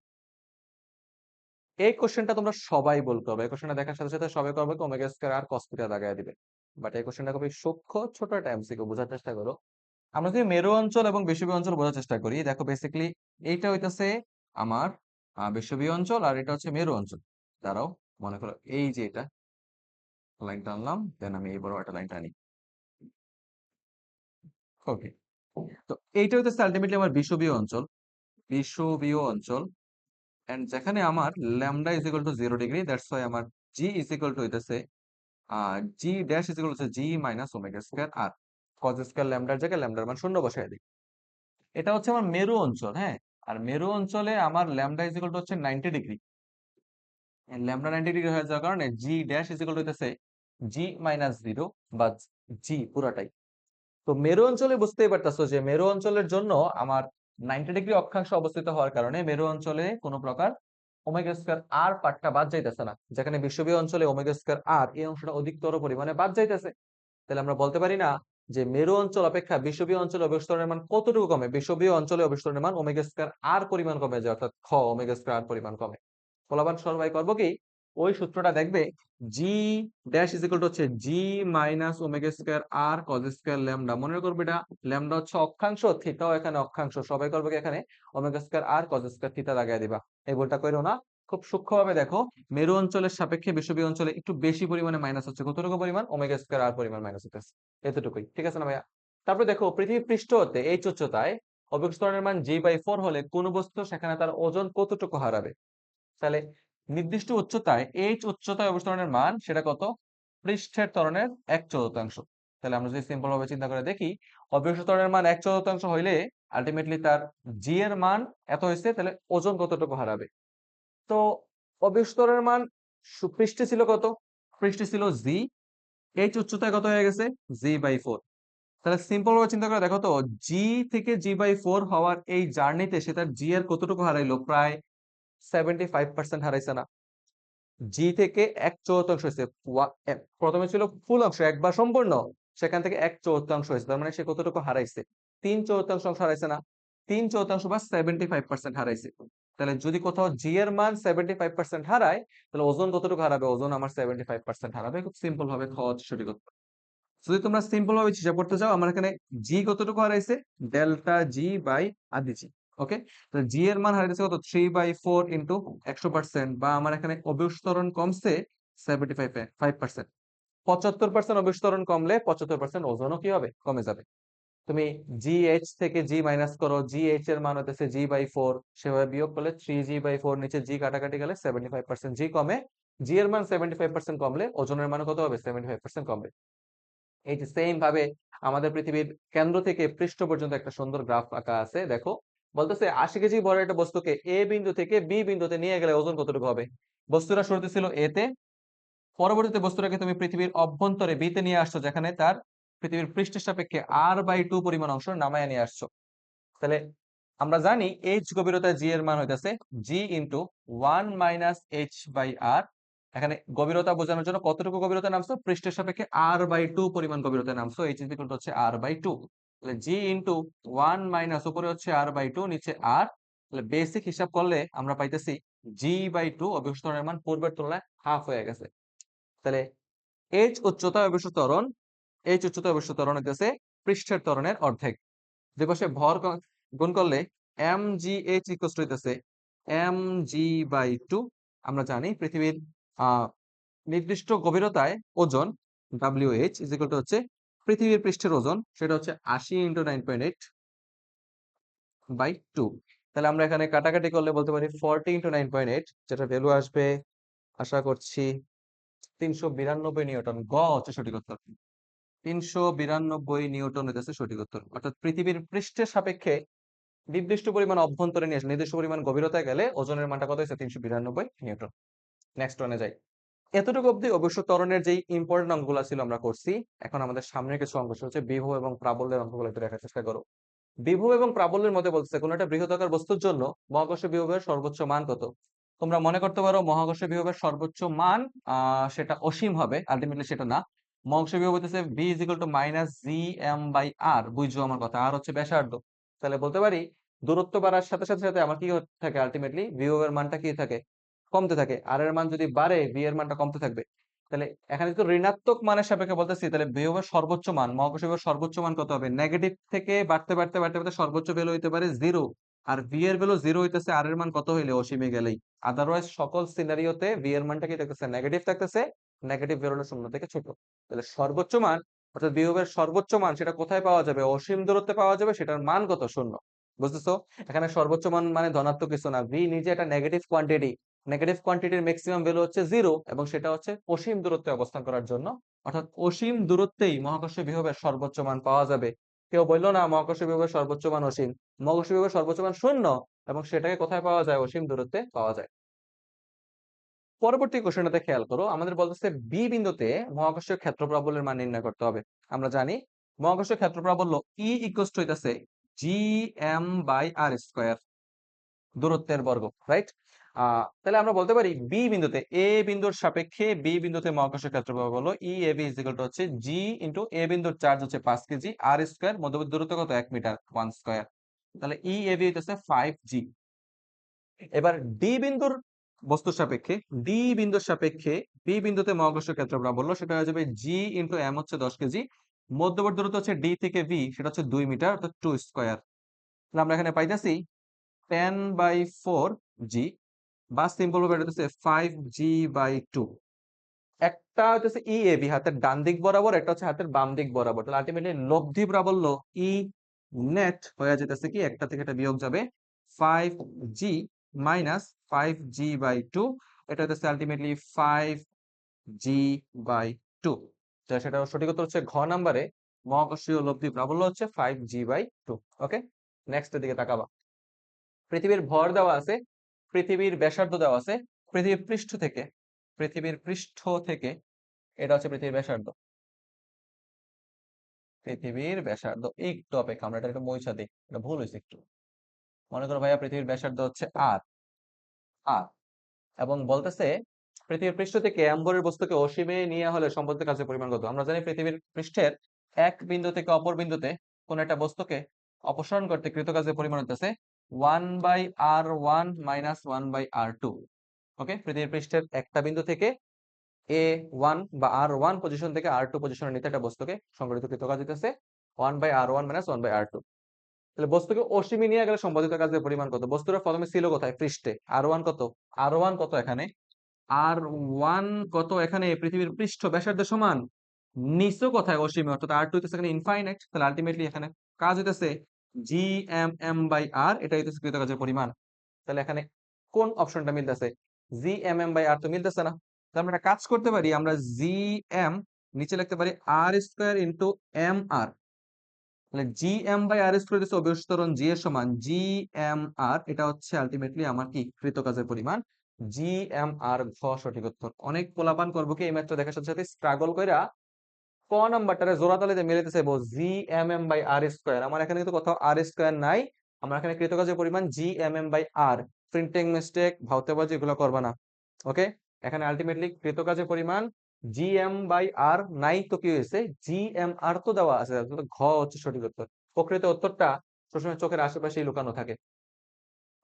এই কোশ্চেনটা তোমরা সবাই বলতে হবে, এই কোশ্চেনটা দেখার সাথে সাথে সবাই করবে ওমেগা স্কয়ার আর কস থিটা লাগায় দিবে। বাট এই কোশ্চেনটা খুবই সূক্ষ্ম, ছোট একটা এমসিকিউ, বোঝার চেষ্টা করো। আমরা যদি মেরু অঞ্চল এবং বিষুবীয় অঞ্চল বোঝার চেষ্টা করি, দেখো বেসিক্যালি এইটা হইতাছে আমার বিষুবীয় অঞ্চল, আর এটা হচ্ছে মেরু অঞ্চল। দাঁড়াও, মনে করো এই যে এটা লাইন টানলাম, দেন আমি এই বড় একটা লাইন টানি। ওকে, তো এইটা হইতেছে আলটিমেটলি আমার বিষুবীয় অঞ্চল, বিষুবীয় অঞ্চল। এন্ড যেখানে আমার lambda is equal to 0 degree, that's why আমার জি ইজ ইকুয়াল টু হইতেছে G dash is equal to G minus omega square R cos square ল্যামডার জায়গায় ল্যামডার মান শূন্য বসায় দিই। এটা হচ্ছে আমার মেরু অঞ্চল, হ্যাঁ। আর মেরু অঞ্চলে আমার ল্যামডা ইজ ইকুয়াল টু হচ্ছে 90 ডিগ্রি। ল্যামডা 90 ডিগ্রি হয়ে যাওয়ার কারণে জি ড্যাশ ইজ ইকুয়াল টু হইতেছে জি মাইনাস 0 বা জি পুরাটাই। তো মেরু অঞ্চলে বুঝতেই পারতেছো যে মেরু অঞ্চলের জন্য আমার 90 ডিগ্রি অক্ষাংশ অবস্থিত হওয়ার কারণে মেরু অঞ্চলে কোনো প্রকার ওমেগা স্কয়ার আর পার্টটা বাদ যাইতেছে না, যেখানে বিষুবীয় অঞ্চলে ওমেগা স্কয়ার আর এই অংশটা অধিকতর পরিমাণে বাদ যাইতেছে। তাহলে আমরা বলতে পারি না যে মেরু অঞ্চল অপেক্ষা বিষুবীয় অঞ্চলে অবস্থানের মান কতটুকু কমে? বিষুবীয় অঞ্চলে অবস্থানের মান ওমেগা স্কয়ার আর পরিমাণ কমে যায়, অর্থাৎ খ ওমেগা স্কয়ার আর পরিমাণ কমে। ফলাফল সরবাই করবো কি, ওই সূত্রটা দেখবে, জি ড্যাশ ইজ ইকুয়াল টু হচ্ছে G minus omega square R cos square lambda. মনে করবে এটা ল্যামডা হচ্ছে অক্ষাংশ, থিটাও এখানে অক্ষাংশ, সবাই করবে কি এখানে omega square R cos square theta লাগাই দিবা। এই বলটা কইরো না, খুব সূক্ষ্মভাবে দেখো, মেরু অঞ্চলের সাপেক্ষে বিষুবীয় অঞ্চলে একটু বেশি পরিমাণে মাইনাস হচ্ছে, কতটুকু পরিমাণ? ওমেগা স্কয়ার আর পরিমাণ মাইনাস হচ্ছে, এতটুকুই, ঠিক আছে না ভাইয়া? তারপরে দেখো পৃথিবী পৃষ্ঠ হতে এইচ উচ্চতায় অবিস্তরণের মান জি/4 হলে কোন বস্তু সেখানে তার ওজন কতটুকু হারাবে? তাহলে নির্দিষ্ট উচ্চতায় এইচ উচ্চতায় অবস্থানের মান সেটা কত? পৃষ্ঠের ত্বরণের 1/4। তাহলে আমরা যদি সিম্পল ভাবে চিন্তা করে দেখি, অবিকৃত ত্বরণের মান 1/4 হইলে আলটিমেটলি তার জি এর মান এত হয়েছে, তাহলে ওজন কতটুকু হারাবে? তো অবিকৃত ত্বরণের মান পৃষ্ঠে ছিল কত? পৃষ্ঠে ছিল জি, এইচ উচ্চতায় কত হয়ে গেছে? জি/4। তাহলে সিম্পল ভাবে চিন্তা করে দেখো তো, জি থেকে জি/4 হওয়ার এই জার্নিতে সে তার জি এর কতটুকু হারাইলো? প্রায় 75% হারাইছে না? জি থেকে 1/4 হয়েছে। প্রথমে ছিল ফুল অংশ একবার সম্পূর্ণ, সেখান থেকে 1/4 হয়েছে, তার মানে সে কতটুকু হারাইছে? 3/4 অংশ হারাইছে না? 3/4 বা 75% হারাইছে। তাহলে যদি কোথাও জি এর মান 75% হারায়, তাহলে ওজন কতটুকু হারাবে? ওজন আমার 75% হারাবে। খুব সিম্পল ভাবে খাওয়া হচ্ছে সঠিক উত্তর। যদি তোমরা সিম্পল ভাবে হিসাব করতে চাও, আমার এখানে জি কতটুকু হারাইছে? ডেল্টা জি বাই আদি জি। ওকে, তো জি এর মান হারাইছে কত? 3/4 ইন্টু 100%, বা আমার এখানে অবয়ব ত্বরণ কমছে 75%। 75% অবয়ব ত্বরণ কমলে 75% ওজনও কি হবে? কমে যাবে। তুমি জি এইচ থেকে জি মাইনাস করো, জি এইচ এর মান হতেছে জি/4, সেভাবে বিয়োগ করলে 3g/4, নিচে জি কাটাকাটি গেলে 75% জি কমে। জি এর মান 75% কমলে ওজনের মান কত হবে? 75% কমবে। এই যে সেম ভাবে আমাদের পৃথিবীর কেন্দ্র থেকে পৃষ্ঠ পর্যন্ত একটা সুন্দর গ্রাফ আঁকা আছে, দেখো। বলতেছে 80 কেজি বড় একটা বস্তুকে এ বিন্দু থেকে বি বিন্দুতে নিয়ে গেলে ওজন কতটুকু হবে? বস্তুটা শুরুতে ছিল এ তে, পরবর্তীতে বস্তুটাকে তুমি পৃথিবীর অভ্যন্তরে বি তে নিয়ে আসছো, যেখানে তার পৃথিবীর পৃষ্ঠের সাপেক্ষে r/2 পরিমাণ অংশ নামায় নিয়ে আসছো। তাহলে আমরা জানি এইচ গভীরতা জি এর মান হইতাছে জি ইন্টু 1 - h/r। এখানে গভীরতা বোঝানোর জন্য কতটুকু গভীরতা নামছো? পৃষ্ঠের সাপেক্ষে r/2 পরিমাণ গভীরতা নামছো। এইচ ইজ ইকুয়াল টু হচ্ছে r/2। তাহলে জি ইন্টু 1 মাইনাস উপরে হচ্ছে r/2, নিচে r। তাহলে বেসিক হিসাব করলে আমরা পাইতেছি জি/2 অভীষ্ট ত্বরণের মান পূর্বের তুলনায় হাফ হয়ে গেছে। তাহলে এইচ উচ্চতা অভীষ্ট ত্বরণ, এইচ উচ্চতা অভীষ্ট ত্বরণ হইতেছে পৃষ্ঠের ত্বরণের অর্ধেক। দুই পাশে ভর গুণ করলে mgh ইকুয়াল টু হইতেছে mg/2। আমরা জানি পৃথিবীর আহ নির্দিষ্ট গভীরতায় ওজন WH ইজ ইকুয়াল টু হচ্ছে পৃথিবীর পৃষ্ঠের ওজন, সেটা হচ্ছে 80 × 9.8/2। তাহলে আমরা এখানে কাটাকাটি করলে বলতে পারি 40 × 9.8, যেটা ভ্যালু আসবে আশা করছি 392 নিউটন। গ হচ্ছে সঠিক উত্তর। 392 নিউটন হইতেছে সঠিক উত্তর। অর্থাৎ পৃথিবীর পৃষ্ঠের সাপেক্ষে নির্দিষ্ট পরিমাণ অভ্যন্তরে নিয়ে আসলে নির্দিষ্ট পরিমাণ গভীরতায় গেলে ওজনের মানটা কত হয়েছে? 392 নিউটন। নেক্সট ওয়ানে যাই। এতটুকু অব্দি অবশ্য ত্বরণের যেই ইম্পর্টেন্ট অঙ্কগুলো ছিল আমরা করছি। এখন আমাদের সামনের কিছু অঙ্ক হচ্ছে বিভব এবং প্রাবল্যের অঙ্কগুলো একটু দেখার চেষ্টা করো। বিভব এবং প্রাবল্যের মধ্যে বলছে কোন একটা বৃহদাকার বস্তুর জন্য মহাকর্ষ বিভবের সর্বোচ্চ মান কত? তোমরা মনে করতে পারো মহাকর্ষ বিভবের সর্বোচ্চ মান সেটা অসীম হবে, আলটিমেটলি সেটা না। মহাকর্ষ বিভব হচ্ছে v is equal to minus G M by R. বুঝছো আমার কথা? আর হচ্ছে ব্যাসার্ধ। তাহলে বলতে পারি দূরত্ব বাড়ার সাথে সাথে সাথে আমার কি হতে থাকে? আলটিমেটলি বিভবের মানটা কি থাকে? কমতে থাকে। আর এর মান যদি বাড়ে, ভি এর মানটা কমতে থাকবে। তাহলে এখানে যদি ঋণাত্মক মানের সাপেক্ষে বলতেছি, তাহলে বিভবের সর্বোচ্চ মান, মহাকর্ষ বিভবের সর্বোচ্চ মান কত হবে? নেগেটিভ থেকে বাড়তে বাড়তে বাড়তে বাড়তে সর্বোচ্চ ভ্যালু হইতে পারে 0। আর ভি এর ভ্যালু 0 হইতেছে আর এর মান কত হইলে? অসীমে গেলেই। আদারওয়াইজ সকল সিনারিওতে ভি এর মানটা কি থাকতেছে? নেগেটিভ থাকতেছে। নেগেটিভ ভ্যালুটা শূন্য থেকে ছোট। তাহলে সর্বোচ্চ মান, অর্থাৎ বিভবের সর্বোচ্চ মান, সেটা কোথায় পাওয়া যাবে? অসীম দূরত্বে পাওয়া যাবে। সেটার মান কত? শূন্য। বুঝতেছো? এখানে সর্বোচ্চ মান মানে ধনাত্মক কিছু না, ভি নিজে একটা নেগেটিভ কোয়ান্টিটি। নেগেটিভ কোয়ান্টিটির ম্যাক্সিমাম ভ্যালু হচ্ছে 0, এবং সেটা হচ্ছে অসীম দূরত্বে অবস্থান করার জন্য। অর্থাৎ অসীম দূরত্বেই মহাকর্ষ বিভবের সর্বোচ্চ মান পাওয়া যাবে। কেউ বললো না মহাকর্ষ বিভবের সর্বোচ্চ মান অসীম। মহাকর্ষ বিভবের সর্বোচ্চ মান শূন্য, এবং সেটাকে কোথায় পাওয়া যায়? অসীম দূরত্বে পাওয়া যায়। পরবর্তী কোশ্চেনটাতে খেয়াল করো, আমাদের বলতেছে বি বিন্দুতে মহাকর্ষীয় ক্ষেত্র প্রাবল্যের মান নির্ণয় করতে হবে। আমরা জানি মহাকর্ষীয় ক্ষেত্র প্রাবল্য ই ইকুয়াল টু হইতাছে G M by R square, দূরত্বের বর্গ, রাইট? তাহলে আমরা বলতে পারি বি বিন্দুতে, এ বিন্দুর সাপেক্ষে বি বিন্দুতে মহাকর্ষীয় ক্ষেত্র প্রাবল্য ই A B is equal to হচ্ছে জি ইন্টু এ বিন্দুর চার্জ হচ্ছে 5 কেজি, আর স্কয়ার মধ্যবর্তী দূরত্ব কত? 1 মিটার, 1 স্কয়ার। তাহলে ই এ বি হইতেছে 5g। এবার ডি বিন্দুর বস্তুর সাপেক্ষে, ডি বিন্দুর সাপেক্ষে বি বিন্দুতে মহাকর্ষীয় ক্ষেত্র প্রাবল্য সেটা হয়ে যাবে জি ইন্টু এম হচ্ছে 10 কেজি, মধ্যবর্তী দূরত্ব হচ্ছে ডি থেকে বি, সেটা হচ্ছে 2 মিটার, অর্থাৎ 2 স্কয়ার। তাহলে আমরা এখানে পাইতেছি 10/4g, বা সিম্পল ভাবে এটা হচ্ছে 5g/2। একটা হচ্ছে ই এ বি হাতের ডান দিক বরাবর, একটা হচ্ছে হাতের বাম দিক বরাবর। তাহলে আলটিমেটলি লব্ধি প্রাবল্য ই নেট হয়ে যেতেছে কি, একটা থেকে এটা বিয়োগ যাবে 5g মাইনাস 5g/2। এটা হচ্ছে আলটিমেটলি 5g/2। সেটা সঠিক উত্তর হচ্ছে ঘ নাম্বারে, মহাকর্ষীয় লব্ধি প্রাবল্য হচ্ছে 5g/2। ওকে, নেক্সট এর দিকে তাকাবা। পৃথিবীর ভর দেওয়া আছে, পৃথিবীর ব্যাসার্ধ দেওয়া আছে, পৃথিবীর পৃষ্ঠ থেকে, পৃথিবীর পৃষ্ঠ থেকে এটা হচ্ছে পৃথিবীর ব্যাসার্ধ। পৃথিবীর ব্যাসার্ধ একটু অপেক্ষা, আমরা এটা একটু মুছে দিই, এটা ভুল হয়েছে একটু। মনে করো ভাইয়া পৃথিবীর ব্যাসার্ধ হচ্ছে আর আর এবং বলতেছে পৃথিবীর পৃষ্ঠ থেকে অ্যাম্বরের বস্তুকে অসীমে নিয়ে হলে সম্পদের কাজের পরিমাণ কত। আমরা জানি পৃথিবীর পৃষ্ঠের এক বিন্দু থেকে অপর বিন্দুতে কোন একটা বস্তুকে অপসারণ করতে কৃত কাজের পরিমাণ হতেছে 1/r1 - 1/r2। ওকে, পৃথিবীর পৃষ্ঠের একটা বিন্দু থেকে A1 বা R1 পজিশন থেকে R2 পজিশনে নিতে একটা বস্তুকে সংগঠিত কৃত কাজ হইতেছে 1/r1 - 1/r2। তাহলে বস্তুকে অসীমে নিয়ে গেলে সম্পাদিত কাজের পরিমাণ কত। বস্তুটা প্রথমে ছিল কোথায়, পৃষ্ঠে। আর1 কত, আর1 কত এখানে, আর1 কত এখানে পৃথিবীর পৃষ্ঠ ব্যাসার্ধের সমান। নিচু কোথায়, অসীমে, অর্থাৎ আর টু হইতেছে এখানে ইনফাইনাইট। তাহলে আলটিমেটলি এখানে কাজ হইতেছে GMM/r, এটা হইতেছে কৃত কাজের পরিমাণ। তাহলে এখানে কোন অপশনটা মিলতেছে, GMM/r তো মিলতেছে না। তাহলে আমরা একটা কাজ করতে পারি, আমরা GM নিচে লিখতে পারি r² ইন্টু mr। তাহলে GM/r² হচ্ছে অভিস্তরণ জি এর সমান GMR, এটা হচ্ছে আলটিমেটলি আমার কি কৃত কাজের পরিমাণ। GMR ঘ সঠিক উত্তর। অনেক পোলাপান করবো কি এই ম্যাথটা দেখার সাথে সাথে স্ট্রাগল কইরা ক নাম্বারটারে জোড়াতালিতে মিলাইতে চাইবো GMM/r²। আমার এখানে কিন্তু কোথাও r² নাই, আমার এখানে কৃত কাজের পরিমাণ GMM/r। প্রিন্টিং মিস্টেক, ভাওতাবাজি এগুলো করবা না। ওকে, এখানে আলটিমেটলি কৃত কাজের পরিমাণ GM/r নাই তো কি হয়েছে, GMR তো দেওয়া আছে, তাহলে ঘ হচ্ছে সঠিক উত্তর। প্রকৃত উত্তরটা সবসময় চোখের আশেপাশেই লুকানো থাকে।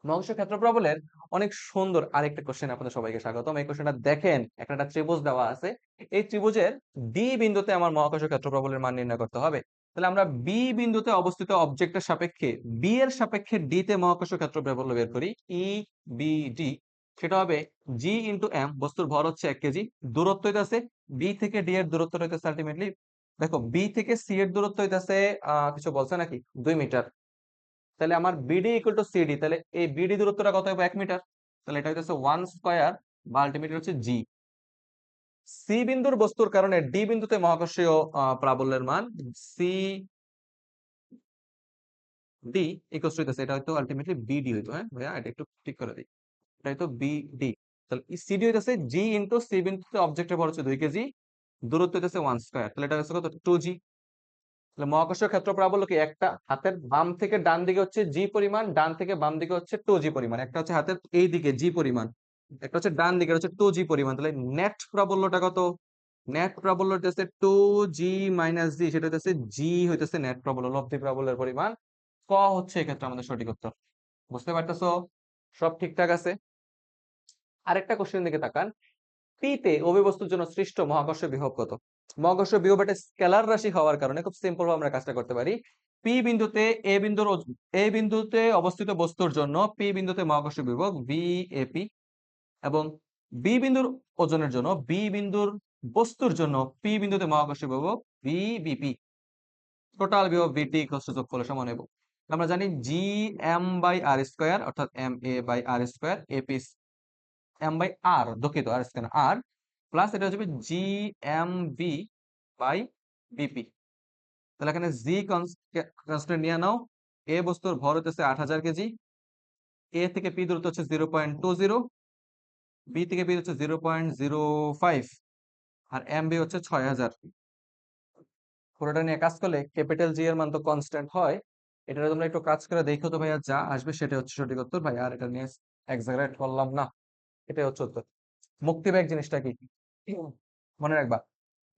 মহাকর্ষীয় ক্ষেত্র প্রবলের অনেক সুন্দর আরেকটা কোশ্চেন আপনাদের সবাইকে স্বাগতম। এই কোশ্চেনটা দেখেন, একটা ত্রিভুজ দেওয়া আছে, এই ত্রিভুজের ডি বিন্দুতে আমার মহাকর্ষীয় ক্ষেত্র প্রবলের মান নির্ণয় করতে হবে। তাহলে আমরা বি বিন্দুতে অবস্থিত অবজেক্টের সাপেক্ষে বি এর সাপেক্ষে ডি তে মহাকর্ষীয় ক্ষেত্র প্রবল বের করি, ই বি ডি। সেটা হবে জি ইন্টু এম, বস্তুর ভর হচ্ছে 1 কেজি, দূরত্ব হইতাছে বি থেকে ডি এর দূরত্ব হইতাছে আলটিমেটলি, দেখো বি থেকে সি এর দূরত্ব হইতাছে কিছু বলছে নাকি 2 মিটার। তাহলে আমার বিডি ইকুয়াল টু সিডি, তাহলে এই বিডি দূরত্বটা কত হবে, 1 মিটার। তাহলে এটা হচ্ছে 1² বা আলটিমেটলি হচ্ছে জি। সি বিন্দুর বস্তুর কারণে ডি বিন্দুতে মহাকর্ষীয় প্রাবল্যের মান সি ডি ইকুয়াল টু হইতাছে, এটা হয়তো আলটিমেটলি বিডি হইতো। হ্যাঁ ভাইয়া, এটা একটু ঠিক করে দিই, এটা হয়তো বিডি। তাহলে সিডি হইতাছে জি ইনটু সি বিন্দুতে অবজেক্টের ভর হচ্ছে 2 কেজি, দূরত্ব হইতাছে 1², তাহলে এটা হচ্ছে কত, 2g। তাহলে মহাকর্ষীয় ক্ষেত্র প্রাবল্য কি, একটা হাতের বাম থেকে ডান দিকে হচ্ছে জি পরিমাণ, ডান থেকে বাম দিকে হচ্ছে 2g পরিমাণ। একটা হচ্ছে হাতের এই দিকে জি পরিমাণ, একটা হচ্ছে ডান দিকে হচ্ছে 2g পরিমাণ। তাহলে নেট প্রাবল্যটা কত, নেট প্রাবল্য হচ্ছে 2g - g, সেটা হচ্ছে জি হইতেছে নেট প্রাবল্য, লব্ধি প্রাবল্যের পরিমাণ। ক হচ্ছে এক্ষেত্রে আমাদের সঠিক উত্তর। বুঝতে পারতেছো, সব ঠিকঠাক আছে। আরেকটা কোশ্চেন দিকে তাকান, পি তে অভিবস্তুর জন্য সৃষ্ট মহাকর্ষ বিভব কত। মহাকর্ষ বিভব একটা স্কেলার রাশি হওয়ার কারণে খুব সিম্পল ভাবে আমরা কাজটা করতে পারি। পি বিন্দুতে এ বিন্দুতে অবস্থিত বস্তুর জন্য পি বিন্দুতে মহাকর্ষ বিভব VAP, এবং বি বিন্দুর ওজনের জন্য বি বিন্দুর বস্তুর জন্য পি বিন্দুতে মহাকর্ষ বিভব VBP। টোটাল বিভব VT যোগফলের সমান হবে। আমরা জানি GM/r², অর্থাৎ MA/r², AP M/r, দুঃখিত, আর স্কয়ার আর প্লাস এটা হচ্ছে GMV/BP। তাহলে এখানে জি কনস্ট্যান্ট নিয়ে নাও। এ বস্তুর ভর হচ্ছে 8000 কেজি, এ থেকে পি দূরত্ব হচ্ছে 0.20, বি থেকে পি হচ্ছে 0.05, আর এম বি হচ্ছে 6000। পুরোটা নিয়ে কাজ করলে ক্যাপিটাল জি এর মান তো কনস্ট্যান্ট হয়। এটা তোমরা একটু কাজ করে দেখো তো ভাইয়া, যা আসবে সেটা হচ্ছে সঠিক উত্তর ভাই, আর এটা নিয়ে এক্সাজারেট করলাম না, এটাই হচ্ছে উত্তর। মুক্তিবেগ জিনিসটা কি মনে রাখবা,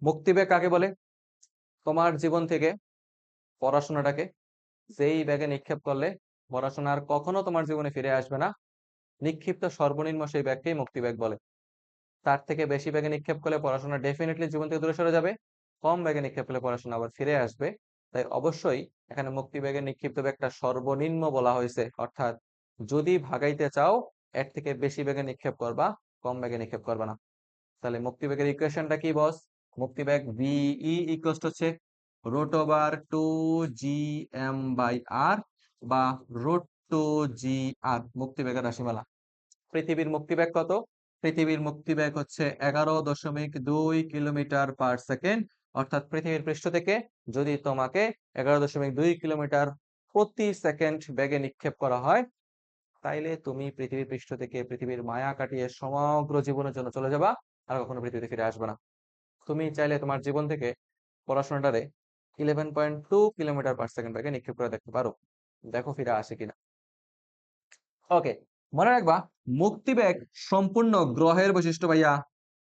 মুক্তিবেগ কাকে বলে, তোমার জীবন থেকে পড়াশোনাটাকে যেই ব্যাগে নিক্ষেপ করলে পড়াশোনা আর কখনো তোমার জীবনে ফিরে আসবে না, নিক্ষিপ্ত সর্বনিম্ন সেই ব্যাগকেই মুক্তিবেগ বলে। তার থেকে বেশি ব্যাগে নিক্ষেপ করলে পড়াশোনা ডেফিনেটলি জীবন থেকে দূরে সরে যাবে, কম ব্যাগে নিক্ষেপ করলে পড়াশোনা আবার ফিরে আসবে। তাই অবশ্যই এখানে মুক্তিবেগে নিক্ষিপ্ত ব্যাগটা সর্বনিম্ন বলা হয়েছে, অর্থাৎ যদি ভাগাইতে চাও এর থেকে বেশি ব্যাগে নিক্ষেপ করবা, কম ব্যাগে নিক্ষেপ করবা না। তাহলে মুক্তিবেগের ইকুয়েশনটা কি বস, মুক্তিবেগ VE ইকুয়ালস হচ্ছে √2GM/r বা √2GR, মুক্তিবেগের রাশিমালা। পৃথিবীর মুক্তিবেগ কত, পৃথিবীর মুক্তিবেগ হচ্ছে 11.2 কিলোমিটার/সেকেন্ড, অর্থাৎ পৃথিবীর পৃষ্ঠ থেকে যদি তোমাকে 11.2 কিলোমিটার প্রতি সেকেন্ড বেগে নিক্ষেপ করা হয়, তাইলে তুমি পৃথিবীর পৃষ্ঠ থেকে পৃথিবীর মায়া কাটিয়ে সমগ্র জীবনের জন্য চলে যাবা, আর কখনো পৃথিবীতে ফিরে আসবে না। তুমি চাইলে তোমার জীবন থেকে পড়াশোনাটারে 11.2 কিলোমিটার পার সেকেন্ড বেগে নিক্ষেপ করে দেখতে পারো। দেখো ফিরে আসে কিনা। ওকে, মনে রাখবা মুক্তিবেগ সম্পূর্ণ গ্রহের বৈশিষ্ট্য ভাইয়া।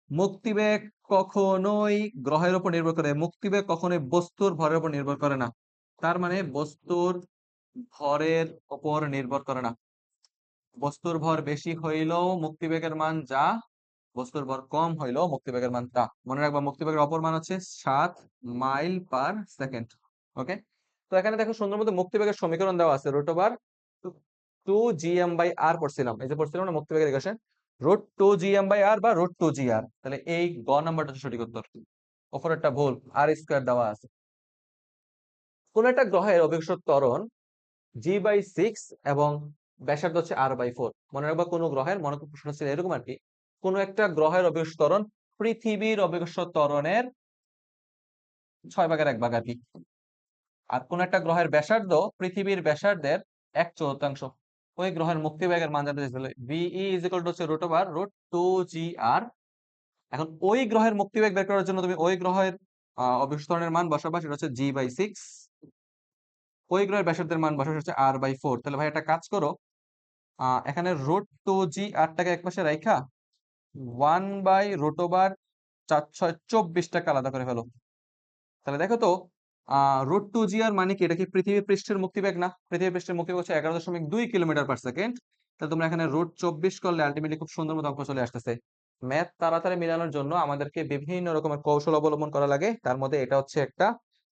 মুক্তিবেগ কখনোই গ্রহের উপর নির্ভর করে, মুক্তিবেগ কখনোই বস্তুর ভরের উপর নির্ভর করে না। তার মানে বস্তুর ভরের উপর নির্ভর করে না। বস্তুর ভর বেশি হইলেও মুক্তিবেগের মান যা, বস্তুর ভর কম হইলেও মুক্তিবেগের মান তা। মনে রাখবা মুক্তিবেগের অপর মান হচ্ছে 7 মাইল পার সেকেন্ড। ওকে, তো এখানে দেখো সুন্দর মতো মুক্তিবেগের সমীকরণ দেওয়া আছে, রুট ওভার 2gm/r পড়ছিলাম, এই যে পড়ছিলাম না মুক্তিবেগের ইকুয়েশন, √2gm/r বা √2gr। তাহলে এই গ নাম্বারটা হচ্ছে সঠিক উত্তর। অপরেরটা ভুল, আর স্কয়ার দেওয়া আছে। কোন একটা গ্রহের অভিকর্ষ ত্বরণ g/6 এবং ব্যাসার্ধ হচ্ছে r/4। মনে রাখবা কোন গ্রহের, মনে করো প্রশ্ন ছিল এরকম আর কি, কোন একটা গ্রহের অভিকর্ষ ত্বরণ পৃথিবীর অভিকর্ষ ত্বরণের 6/1 আর কি। আর কোন একটা গ্রহের ব্যাসার্ধ পৃথিবীর ব্যাসার্ধের 1/4। ওই গ্রহের মুক্তিবেগের মান জানতে চাইছিল, VE হচ্ছে √2gr। এখন ওই গ্রহের মুক্তিবেগ বের করার জন্য তুমি ওই গ্রহের অভিকর্ষ ত্বরণের মান বসাবা, সেটা হচ্ছে g/6। ওই গ্রহের ব্যাসার্ধের মান বসাবা হচ্ছে r/4। তাহলে ভাই একটা কাজ করো, এখানে √2gr-টাকে একপাশে রাইখা 1/√4/24টাকে আলাদা করে ফেলো। তাহলে দেখো তো, √2gr মানে কি? এটা কি পৃথিবীর পৃষ্ঠের মুক্তিবেগ না? পৃথিবীর পৃষ্ঠের মুক্তিবেগ হচ্ছে 11.2 কিলোমিটার পার সেকেন্ড। তাহলে তোমরা এখানে √24 করলে আলটিমেটলি খুব সুন্দর মতো অঙ্ক চলে আসতেছে। ম্যাথ তাড়াতাড়ি মিলানোর জন্য আমাদেরকে বিভিন্ন রকমের কৌশল অবলম্বন করা লাগে, তার মধ্যে এটা হচ্ছে একটা।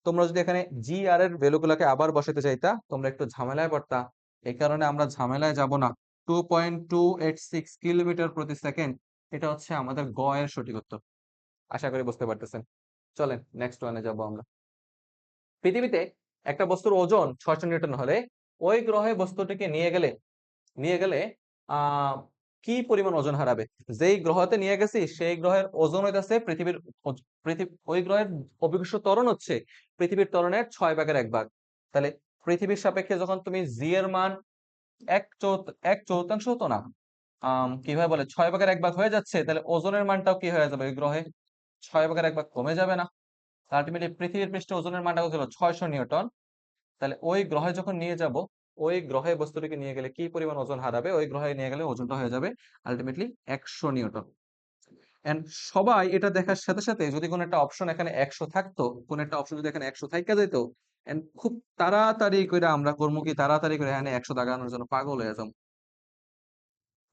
তোমরা যদি এখানে জি আর এর ভ্যালুগুলোকে আবার বসাতে চাইতা, তোমরা একটু ঝামেলায় পড়তা। এই কারণে আমরা ঝামেলায় যাব না। 2.286 কিলোমিটার প্রতি সেকেন্ড, এটা হচ্ছে আমাদের গ এর সঠিক উত্তর। আশা করি বুঝতে পারতেছেন। চলেন নেক্সট ওয়ানে যাবো আমরা। পৃথিবীতে একটা বস্তুর ওজন 600 নিউটন হলে ওই গ্রহে বস্তুটিকে নিয়ে গেলে আহ কি পরিমাণ ওজন হারাবে? যেই গ্রহতে নিয়ে গেছি সেই গ্রহের ওজন হইতাছে পৃথিবীর ওই গ্রহের অভিকর্ষ ত্বরণ হচ্ছে পৃথিবীর ত্বরণের 6/1 তাহলে পৃথিবীর সাপেক্ষে যখন তুমি জি এর মান এক চৌথাংশ হতো না, কিভাবে বলে 6/1 হয়ে যাচ্ছে, তাহলে ওজনের মানটাও কি হয়ে যাবে? ওই গ্রহে 6/1 কমে যাবে না? আলটিমেটলি পৃথিবীর পৃষ্ঠে ওজনের মানটা ছিল 600 নিউটন। তাহলে ওই গ্রহে যখন নিয়ে যাব, ওই গ্রহে বস্তুটিকে নিয়ে গেলে কি পরিমাণ ওজন হারাবে? ওই গ্রহে নিয়ে গেলে ওজনটা হয়ে যাবে আলটিমেটলি 100 নিউটন। এন্ড সবাই এটা দেখার সাথে সাথে যদি কোনো একটা অপশন এখানে 100 থাকতো, কোন একটা অপশন যদি এখানে 100 থাইকা যেত, এন্ড খুব তাড়াতাড়ি করে আমরা করবো কি, তাড়াতাড়ি করে এখানে 100 দাগানোর জন্য পাগল হয়ে যাবো।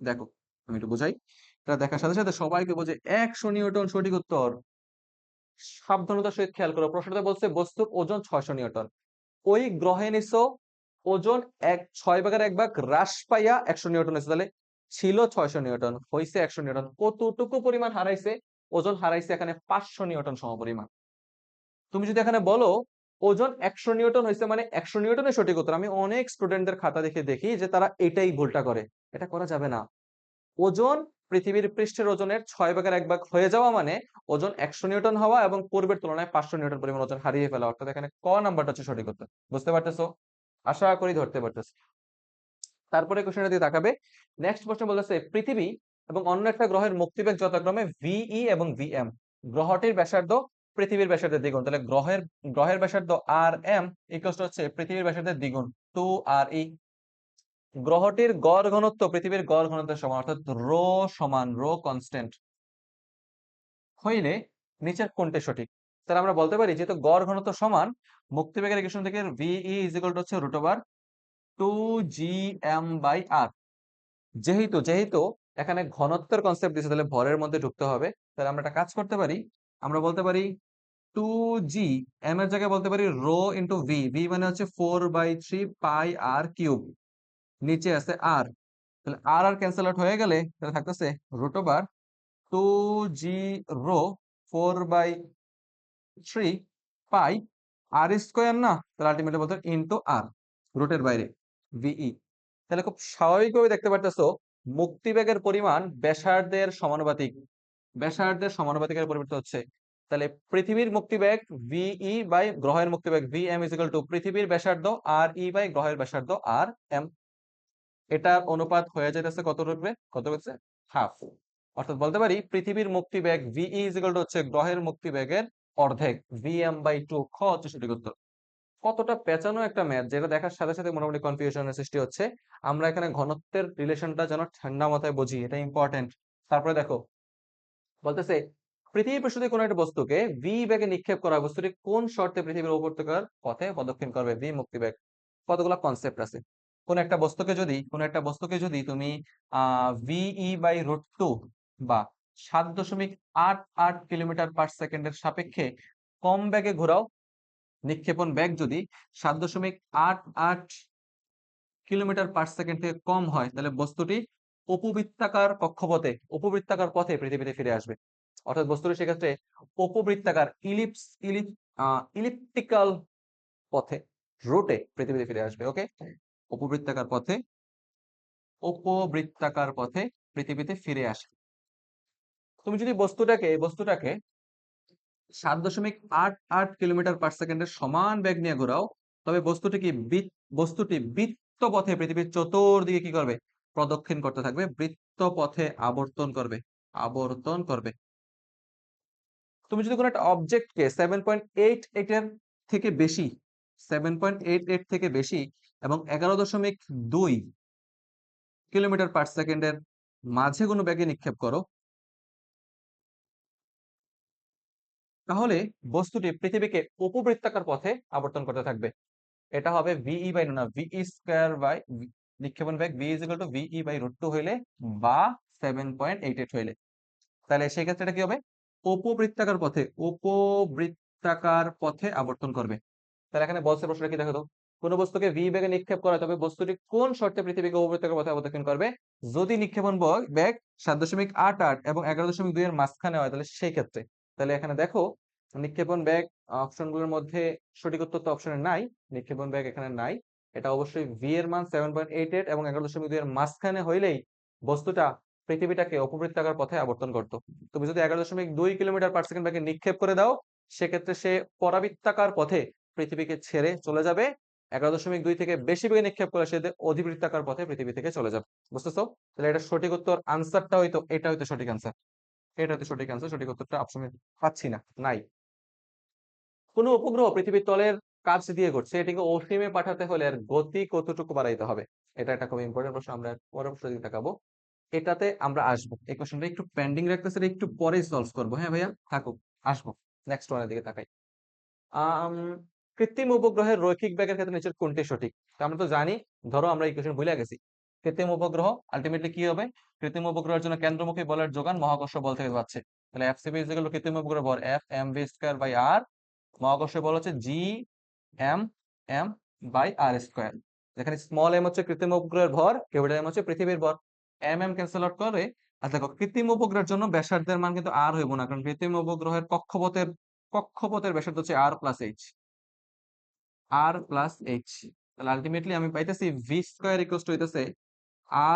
দেখো আমি একটু বুঝাই, এটা দেখার সাথে সাথে সবাইকে বোঝে 100 নিউটন সঠিক উত্তর। সাবধানতার সহিত খেয়াল করো, প্রশ্নটা বলছে বস্তুর ওজন 600 নিউটন। ওই গ্রহে নিছো ওজন 6/1 হ্রাস পাইয়া 100 নিউটন হয়েছে। তাহলে ছিল 600 নিউটন, হয়েছে 100 নিউটন। কতটুকু পরিমাণ হারাইছে? ওজন হারাইছে এখানে 500 নিউটন সমপরিমাণ। তুমি যদি এখানে বলো ওজন 100 নিউটন হয়েছে মানে 100 নিউটনের সঠিক উত্তর, আমি অনেক স্টুডেন্টদের খাতা দেখে দেখি যে তারা এটাই ভুলটা করে। এটা করা যাবে না। ওজন পৃথিবীর পৃষ্ঠের ওজনের 6/1 হয়ে যাওয়া মানে ওজন 100 নিউটন হওয়া এবং পূর্বের তুলনায় 500 নিউটন পরিমাণ ওজন হারিয়ে ফেলা। অর্থাৎ এখানে ক নাম্বারটা হচ্ছে সঠিক উত্তর। বুঝতে পারতেছো? আশা করি ধরতে পারতেছো। তারপরে কোশ্চেনটা দিয়ে তাকাবে। নেক্সট প্রশ্ন বলতেছে পৃথিবী এবং অন্য একটা গ্রহের মুক্তিবেগ যথাক্রমে ভিই এবং ভিএম। গ্রহটির ব্যাসার্ধ পৃথিবীর ব্যাসার্ধের দ্বিগুণ। তাহলে গ্রহের ব্যাসার্ধ আর এম ইকুয়াল টু হচ্ছে পৃথিবীর ব্যাসার্ধের দ্বিগুণ 2 RE। গ্রহটির গড় ঘনত্ব পৃথিবীর গড় ঘনত্বের সমান, অর্থাৎ রো সমান, রো কনস্ট্যান্ট হইলে নিচের কোনটি সঠিক? তাহলে আমরা বলতে পারি যেহেতু গড় ঘনত্ব সমান, মুক্তিবেগের ইকুয়েশন থেকে ভিই ইজ ইকুয়াল টু হচ্ছে √2gm/r। যেহেতু এখানে ঘনত্বের কনসেপ্ট দিয়েছে, তাহলে ভরের মধ্যে ঢুকতে হবে। তাহলে আমরা একটা কাজ করতে পারি, আমরা বলতে পারি 2g, m এর জায়গায় বলতে পারি রো ইন্টু ভি। ভি মানে হচ্ছে 4/3 πr কিউব, নিচে আছে আর। তাহলে আর আর ক্যান্সেল আউট হয়ে গেলে তাহলে থাকতেছে √2g রো 4/3 π r স্কোয়ার না? তাহলে আলটিমেটলি বলতে ইন্টু আর, রুটের বাইরে ভিই। তাহলে খুব স্বাভাবিকভাবে দেখতে পারতেছো মুক্তিবেগের পরিমাণ ব্যাসার্ধের সমানুপাতিকের পরিবর্তিত হচ্ছে। তাহলে পৃথিবীর মুক্তিবেগ ভিই বাই গ্রহের মুক্তিবেগ ভিএম ইজ ইকুয়াল টু পৃথিবীর ব্যাসার্ধ আর ই বাই গ্রহের ব্যাসার্ধ আর এম। এটার অনুপাত হয়ে যাইতেছে কত হচ্ছে? হাফ। অর্থাৎ বলতে পারি পৃথিবীর মুক্তিবেগ ভিই ইজ ইকুয়াল টু হচ্ছে গ্রহের মুক্তিবেগের অর্ধেক vm/2 খ হচ্ছে সঠিক উত্তর। কতটা পেঁচানো একটা ম্যাথ, যেটা দেখার সাথে সাথে মোটামুটি কনফিউশনের সৃষ্টি হচ্ছে। আমরা এখানে ঘনত্বের রিলেশনটা যেন ঠান্ডা মাথায় বুঝি, এটা ইম্পর্টেন্ট। তারপরে দেখো বলতেছে পৃথিবী পৃষ্ঠে কোনো একটা বস্তুকে ভি বেগে নিক্ষেপ করা হয়, বস্তুটি কোন শর্তে পৃথিবীর উপত্যকার পথে প্রদক্ষিণ করবে, ভি মুক্তি বেগ। কতগুলো কনসেপ্ট আছে। কোন একটা বস্তুকে যদি তুমি VE/√2 বা 7.88 কিলোমিটার/সেকেন্ডের সাপেক্ষে কম বেগে ঘোরাও, নিক্ষেপণ বেগ যদি 7.88 কিলোমিটার/সেকেন্ড থেকে কম হয়, তাহলে বস্তুটি উপবৃত্তাকার পথে পৃথিবীতে ফিরে আসবে। অর্থাৎ বস্তুটি সেক্ষেত্রে উপবৃত্তাকার ইলিপ্টিক্যাল পথে, রুটে পৃথিবীতে ফিরে আসবে। ওকে, উপবৃত্তাকার পথে পৃথিবীতে ফিরে আসে। তুমি যদি বস্তুটাকে 7.88 কিলোমিটার/সেকেন্ডের সমান বেগ নিয়ে ঘোরাও, তবে বস্তুটি বৃত্ত পথে পৃথিবীর চতুর্দিকে কি করবে, প্রদক্ষিণ করতে থাকবে, বৃত্ত পথে আবর্তন করবে। তুমি যদি কোনো একটা অবজেক্টকে 7.88 থেকে বেশি এবং 11.2 কিলোমিটার/সেকেন্ডের মাঝে কোনো ব্যাগে নিক্ষেপ করো, তাহলে বস্তুটি পৃথিবীকে উপবৃত্তাকার পথে আবর্তন করতে থাকবে। এটা হবে VE/VE² নিক্ষেপণ বেগ VE=VE/√2 হইলে বা 7.88 হইলে, তাহলে সেই ক্ষেত্রে এটা কি হবে, উপবৃত্তাকার পথে আবর্তন করবে। তাহলে এখানে বলছে, প্রশ্নটা কি দেখো তো, কোন বস্তুকে ভি বেগে নিক্ষেপ করা হয়, তবে বস্তুটি কোন শর্তে পৃথিবীকে উপবৃত্তাকার পথে অবতীর্ণ করবে, যদি নিক্ষেপণ বেগ 7.88 এবং 11.2 এর মাঝখানে হয়, তাহলে সেই ক্ষেত্রে। তাহলে এখানে দেখো নিক্ষেপণ বেগ অপশনগুলোর মধ্যে সঠিক উত্তর তো অপশনে নাই, নিক্ষেপণ বেগ এখানে নাই। এটা অবশ্যই ভি এর মান 7.88 এবং 11.2 এর মাঝখানে হইলেই বস্তুটা পৃথিবীটাকে অপবৃত্তাকার পথে আবর্তন করতো। তুমি যদি 11.2 কিলোমিটার/সেকেন্ড বেগে নিক্ষেপ করে দাও, সেক্ষেত্রে সে পরাবৃত্তাকার পথে পৃথিবীকে ছেড়ে চলে যাবে। 11.2 থেকে বেশি বেগে নিক্ষেপ করলে সে অধিবৃত্তাকার পথে পৃথিবী থেকে চলে যাবে। বুঝতেছো? তাহলে এটা সঠিক উত্তর, আনসারটা হয়তো এটা হয়তো সঠিক আনসার, এটা হয়তো সঠিক আনসার। সঠিক উত্তরটা অপশনে পাচ্ছি না, নাই। কোন উপগ্রহ পৃথিবীর তলের কাছ দিয়ে ঘুরছে, এটিকে অসীমে পাঠাতে হলে এর গতি কতটুকু বাড়াইতে হবে? এটা একটা খুব ইম্পর্টেন্ট প্রশ্ন, আমরা পরের প্রশ্নের দিকে তাকাবো। এটাতে আমরা আসবো, এই কোশ্চেনটা একটু পেন্ডিং রাখতেছে, এটা একটু পরে সলভ করবো। হ্যাঁ ভাইয়া, থাকুক, আসবো। নেক্সট ওয়ানের দিকে তাকাই। আম, কৃত্রিম উপগ্রহের রৈখিক বেগের ক্ষেত্রে নিচের কোনটি সঠিক? তো আমরা তো জানি, ধরো আমরা এই কোশ্চেন ভুলে গেছি। কৃত্রিম উপগ্রহ আলটিমেটলি কি হবে? কৃত্রিম উপগ্রহের জন্য কেন্দ্রমুখী বলের যোগান মহাকর্ষ বল থেকে পাচ্ছে। তাহলে FCB কৃত্রিম উপগ্রহ ভর F mv²/r, মহাকর্ষ বল হচ্ছে G m m/r²। যেখানে স্মল m হচ্ছে কৃত্রিম উপগ্রহের ভর, ক্যাপিটাল M হচ্ছে পৃথিবীর ভর। ক্যান্সেল আউট করে। আর দেখো কৃত্রিম উপগ্রহের জন্য ব্যাসার্ধের মান কিন্তু আর হইব না, কারণ কৃত্রিম উপগ্রহের কক্ষপথের ব্যাসার্ধ হচ্ছে r+h। তাহলে আলটিমেটলি আমি পাইতেছি v² হইতেছে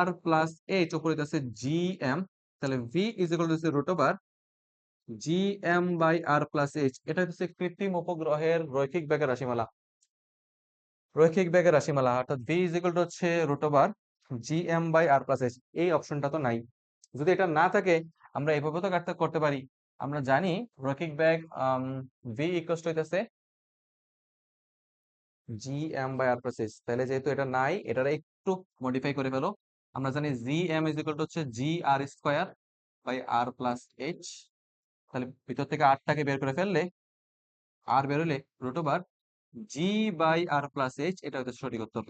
r+h, উপর হইতেছে gm। তাহলে v=gm/r+h। এটা হচ্ছে কৃত্রিম উপগ্রহের রৈখিক বেগের রাশিমালা, অর্থাৎ v হচ্ছে √gm/r+h। এই অপশনটা তো নাই। যদি এটা না থাকে, আমরা এভাবে তো করতে পারি। আমরা জানি রৈখিক বেগ v হইতেছে gm/r+h। তাহলে যেহেতু এটা নাই, এটার একটু মডিফাই করে ফেলো। আমরা জানি gm হচ্ছে gr²/r+h। তাহলে ভিতর থেকে আরটাকে বের করে ফেললে, আর বের হলে √g/r+h, এটা হচ্ছে সঠিক উত্তর।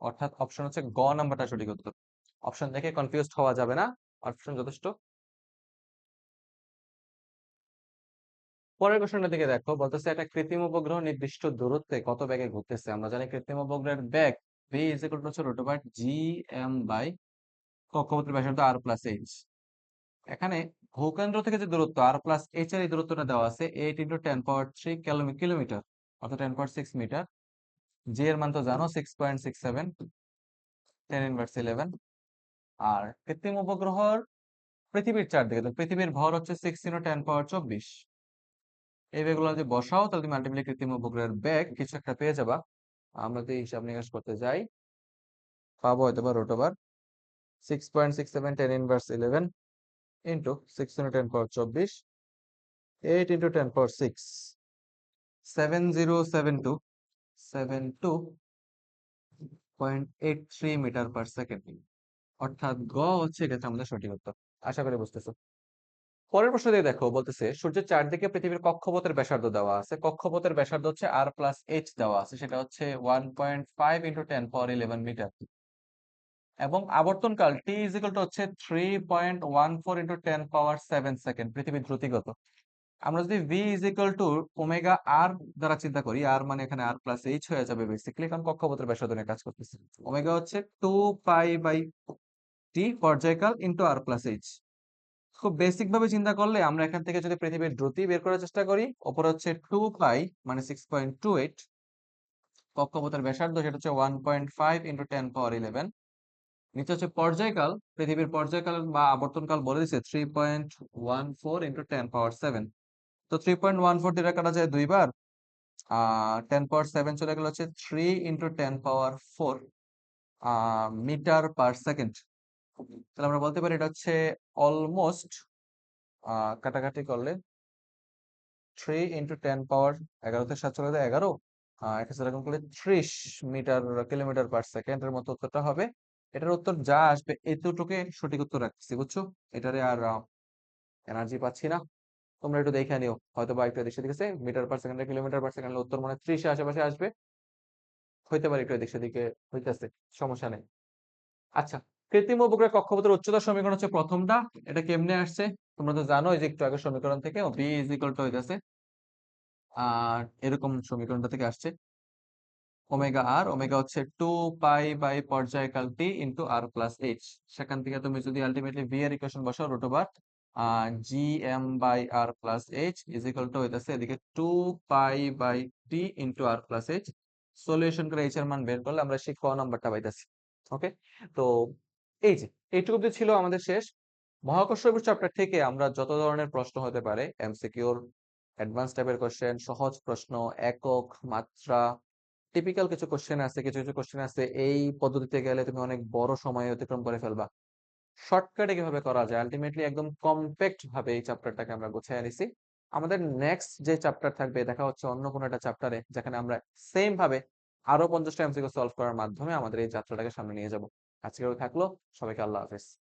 অর্থাৎ অপশন হচ্ছে গ নাম্বারটা সঠিক উত্তর। অপশন দেখে কনফিউজড হওয়া যাবে না, অপশন যথেষ্ট। পরের কোশ্চেনটার দিকে দেখো, বলতেছে একটা কৃত্রিম উপগ্রহ নির্দিষ্ট দূরত্বে কত বেগে ঘুরতেছে। আমরা জানি কৃত্রিম উপগ্রহের বেগ v হচ্ছে √gm/ কক্ষপথের ব্যাসার্ধ r+h। এখানে ভূকেন্দ্র থেকে যে দূরত্ব r+h এর এই দূরত্বটা দেওয়া আছে 8 × 10³ অর্থাৎ 10⁶ মিটার। জি এর মান তো জানো 6.67, 10⁻11। আর কৃত্রিম উপগ্রহর পৃথিবীর চারদিকে, তো পৃথিবীর ভর হচ্ছে 6 × 10⁻24। এই বেগগুলো যদি বসাও, তাহলে তুমি আলটিমেটলি কৃত্রিম উপগ্রহের বেগ কিছু একটা পেয়ে যাবা। আমরা যদি হিসাব নিকাশ করতে যাই, পাবো হয়তো বা √6.67, 10⁻11 into 6 × 10⁻24 8 into 10 power 6 7072 metre per second, অর্থাৎ গ হচ্ছে এক্ষেত্রে আমাদের সঠিক উত্তর। আশা করি বুঝতেছো। পরের প্রশ্ন দিয়ে দেখো, বলতেছে সূর্যের চারদিকে পৃথিবীর কক্ষপথের ব্যাসার্ধ দেওয়া আছে। কক্ষপথের ব্যাসার্ধ হচ্ছে আর প্লাস এইচ দেওয়া আছে, সেটা হচ্ছে 1.5 ইন্টু 10 পাওয়ার 11 মিটার। এবং আবর্তনকাল টি ইজিক্যাল টু হচ্ছে 3.14 ইন্টু 10 পাওয়ার 7 সেকেন্ড, পৃথিবীর দ্রুতিগত। আমরা যদি ভি ইজিক্যাল টু ওমেগা আর দ্বারা চিন্তা করি, আর মানে এখানে আর প্লাস এইচ হয়ে যাবে বেসিক্যালি, কারণ কক্ষপথের ব্যাসার্ধ নিয়ে কাজ করতেছি। ওমেগা হচ্ছে 2 পাই বাই টি পর্যায়কাল ইন্টু আর প্লাস এইচ। খুব বেসিক ভাবে চিন্তা করলে আমরা এখান থেকে যদি পৃথিবীর দ্রুতি বের করার চেষ্টা করি, ওপরে হচ্ছে 2 পাই মানে 6.28, কক্ষপথের ব্যাসার্ধ সেটা হচ্ছে 1.5 ইন্টু 10 পাওয়ার 11, নিচে হচ্ছে পর্যায়কাল, পৃথিবীর পর্যায়কাল বা আবর্তনকাল বলে দিচ্ছে 3.14 ইন্টু 10 পাওয়ার 7। তো 3.14 দিয়ে কাটা যায় দুইবার, 10 পাওয়ার 7 চলে গেল হচ্ছে 3 ইন্টু 10 পাওয়ার 4 মিটার পার সেকেন্ড। তাহলে আমরা বলতে পারি এটা হচ্ছে অলমোস্ট, কাটাকাটি করলে 3 ইন্টু 10 পাওয়ার 11 থেকে 7 চলে যায় 11, এটা সেরকম করলে 30 মিটার কিলোমিটার পার সেকেন্ডের মতো উত্তরটা হবে। এটার উত্তর যা আসবে এতটুকু সঠিক উত্তর রাখছি, বুঝছো? এটারে আর এনার্জি পাচ্ছি না। তোমরা একটু দেখে নিও, হয়তো বা একটু এদিক সেদিক আছে, মিটার পার সেকেন্ডে কিলোমিটার পার সেকেন্ডে উত্তর মানে 30 এর আশেপাশে আসবে, হইতে পারে একটু এদিক সেদিকে হইতেছে, সমস্যা নেই। আচ্ছা, কৃত্রিম উপগ্রহের কক্ষপথের উচ্চতার সমীকরণ হচ্ছে প্রথমটা। এটা কেমনে আসছে তোমরা তো জানো, যে একটু আগে সমীকরণ থেকে বি ইজ ইকুয়াল টু হইতাছে, আর এরকম সমীকরণটা থেকে আসছে ওমেগা আর, ওমেগা হচ্ছে 2 পাই বাই পর্যায়কাল T into R plus H. সেখান থেকে তুমি যদি আলটিমেটলি ভি এর ইকুয়েশন বসাও, root over G M by R plus H is equal to হইতাছে এদিকে 2 pi by T into R plus H. Solution করে এইচ এর মান বের করলে আমরা সেই ক নাম্বারটা পাইতাছি। ওকে, তো এই যে এইটুকু অব্দি ছিল আমাদের শেষ। মহাকর্ষ বিষয় চ্যাপ্টার থেকে আমরা যত ধরনের প্রশ্ন হতে পারে, এমসিকিউর, অ্যাডভান্স টাইপের কোশ্চেন, সহজ প্রশ্ন, একক, মাত্রা, টিপিক্যাল কিছু কোশ্চেন আছে, কিছু কিছু কোশ্চেন আছে এই পদ্ধতিতে গেলে তুমি অনেক বড় সময় অতিক্রম করে ফেলবা। শর্টকাটে কিভাবে করা যায়, আলটিমেটলি একদম কম্প্যাক্ট ভাবে এই চ্যাপ্টারটাকে আমরা গুছিয়ে নিছি। আমাদের নেক্সট যে চ্যাপ্টার থাকবে, দেখা হচ্ছে অন্য কোনো একটা চ্যাপ্টারে, যেখানে আমরা সেম ভাবে আরো 50টা এমসিকিউ সলভ করার মাধ্যমে আমাদের এই যাত্রাটাকে সামনে নিয়ে যাব। আজকেও থাকলো, সবাইকে আল্লাহ হাফেজ।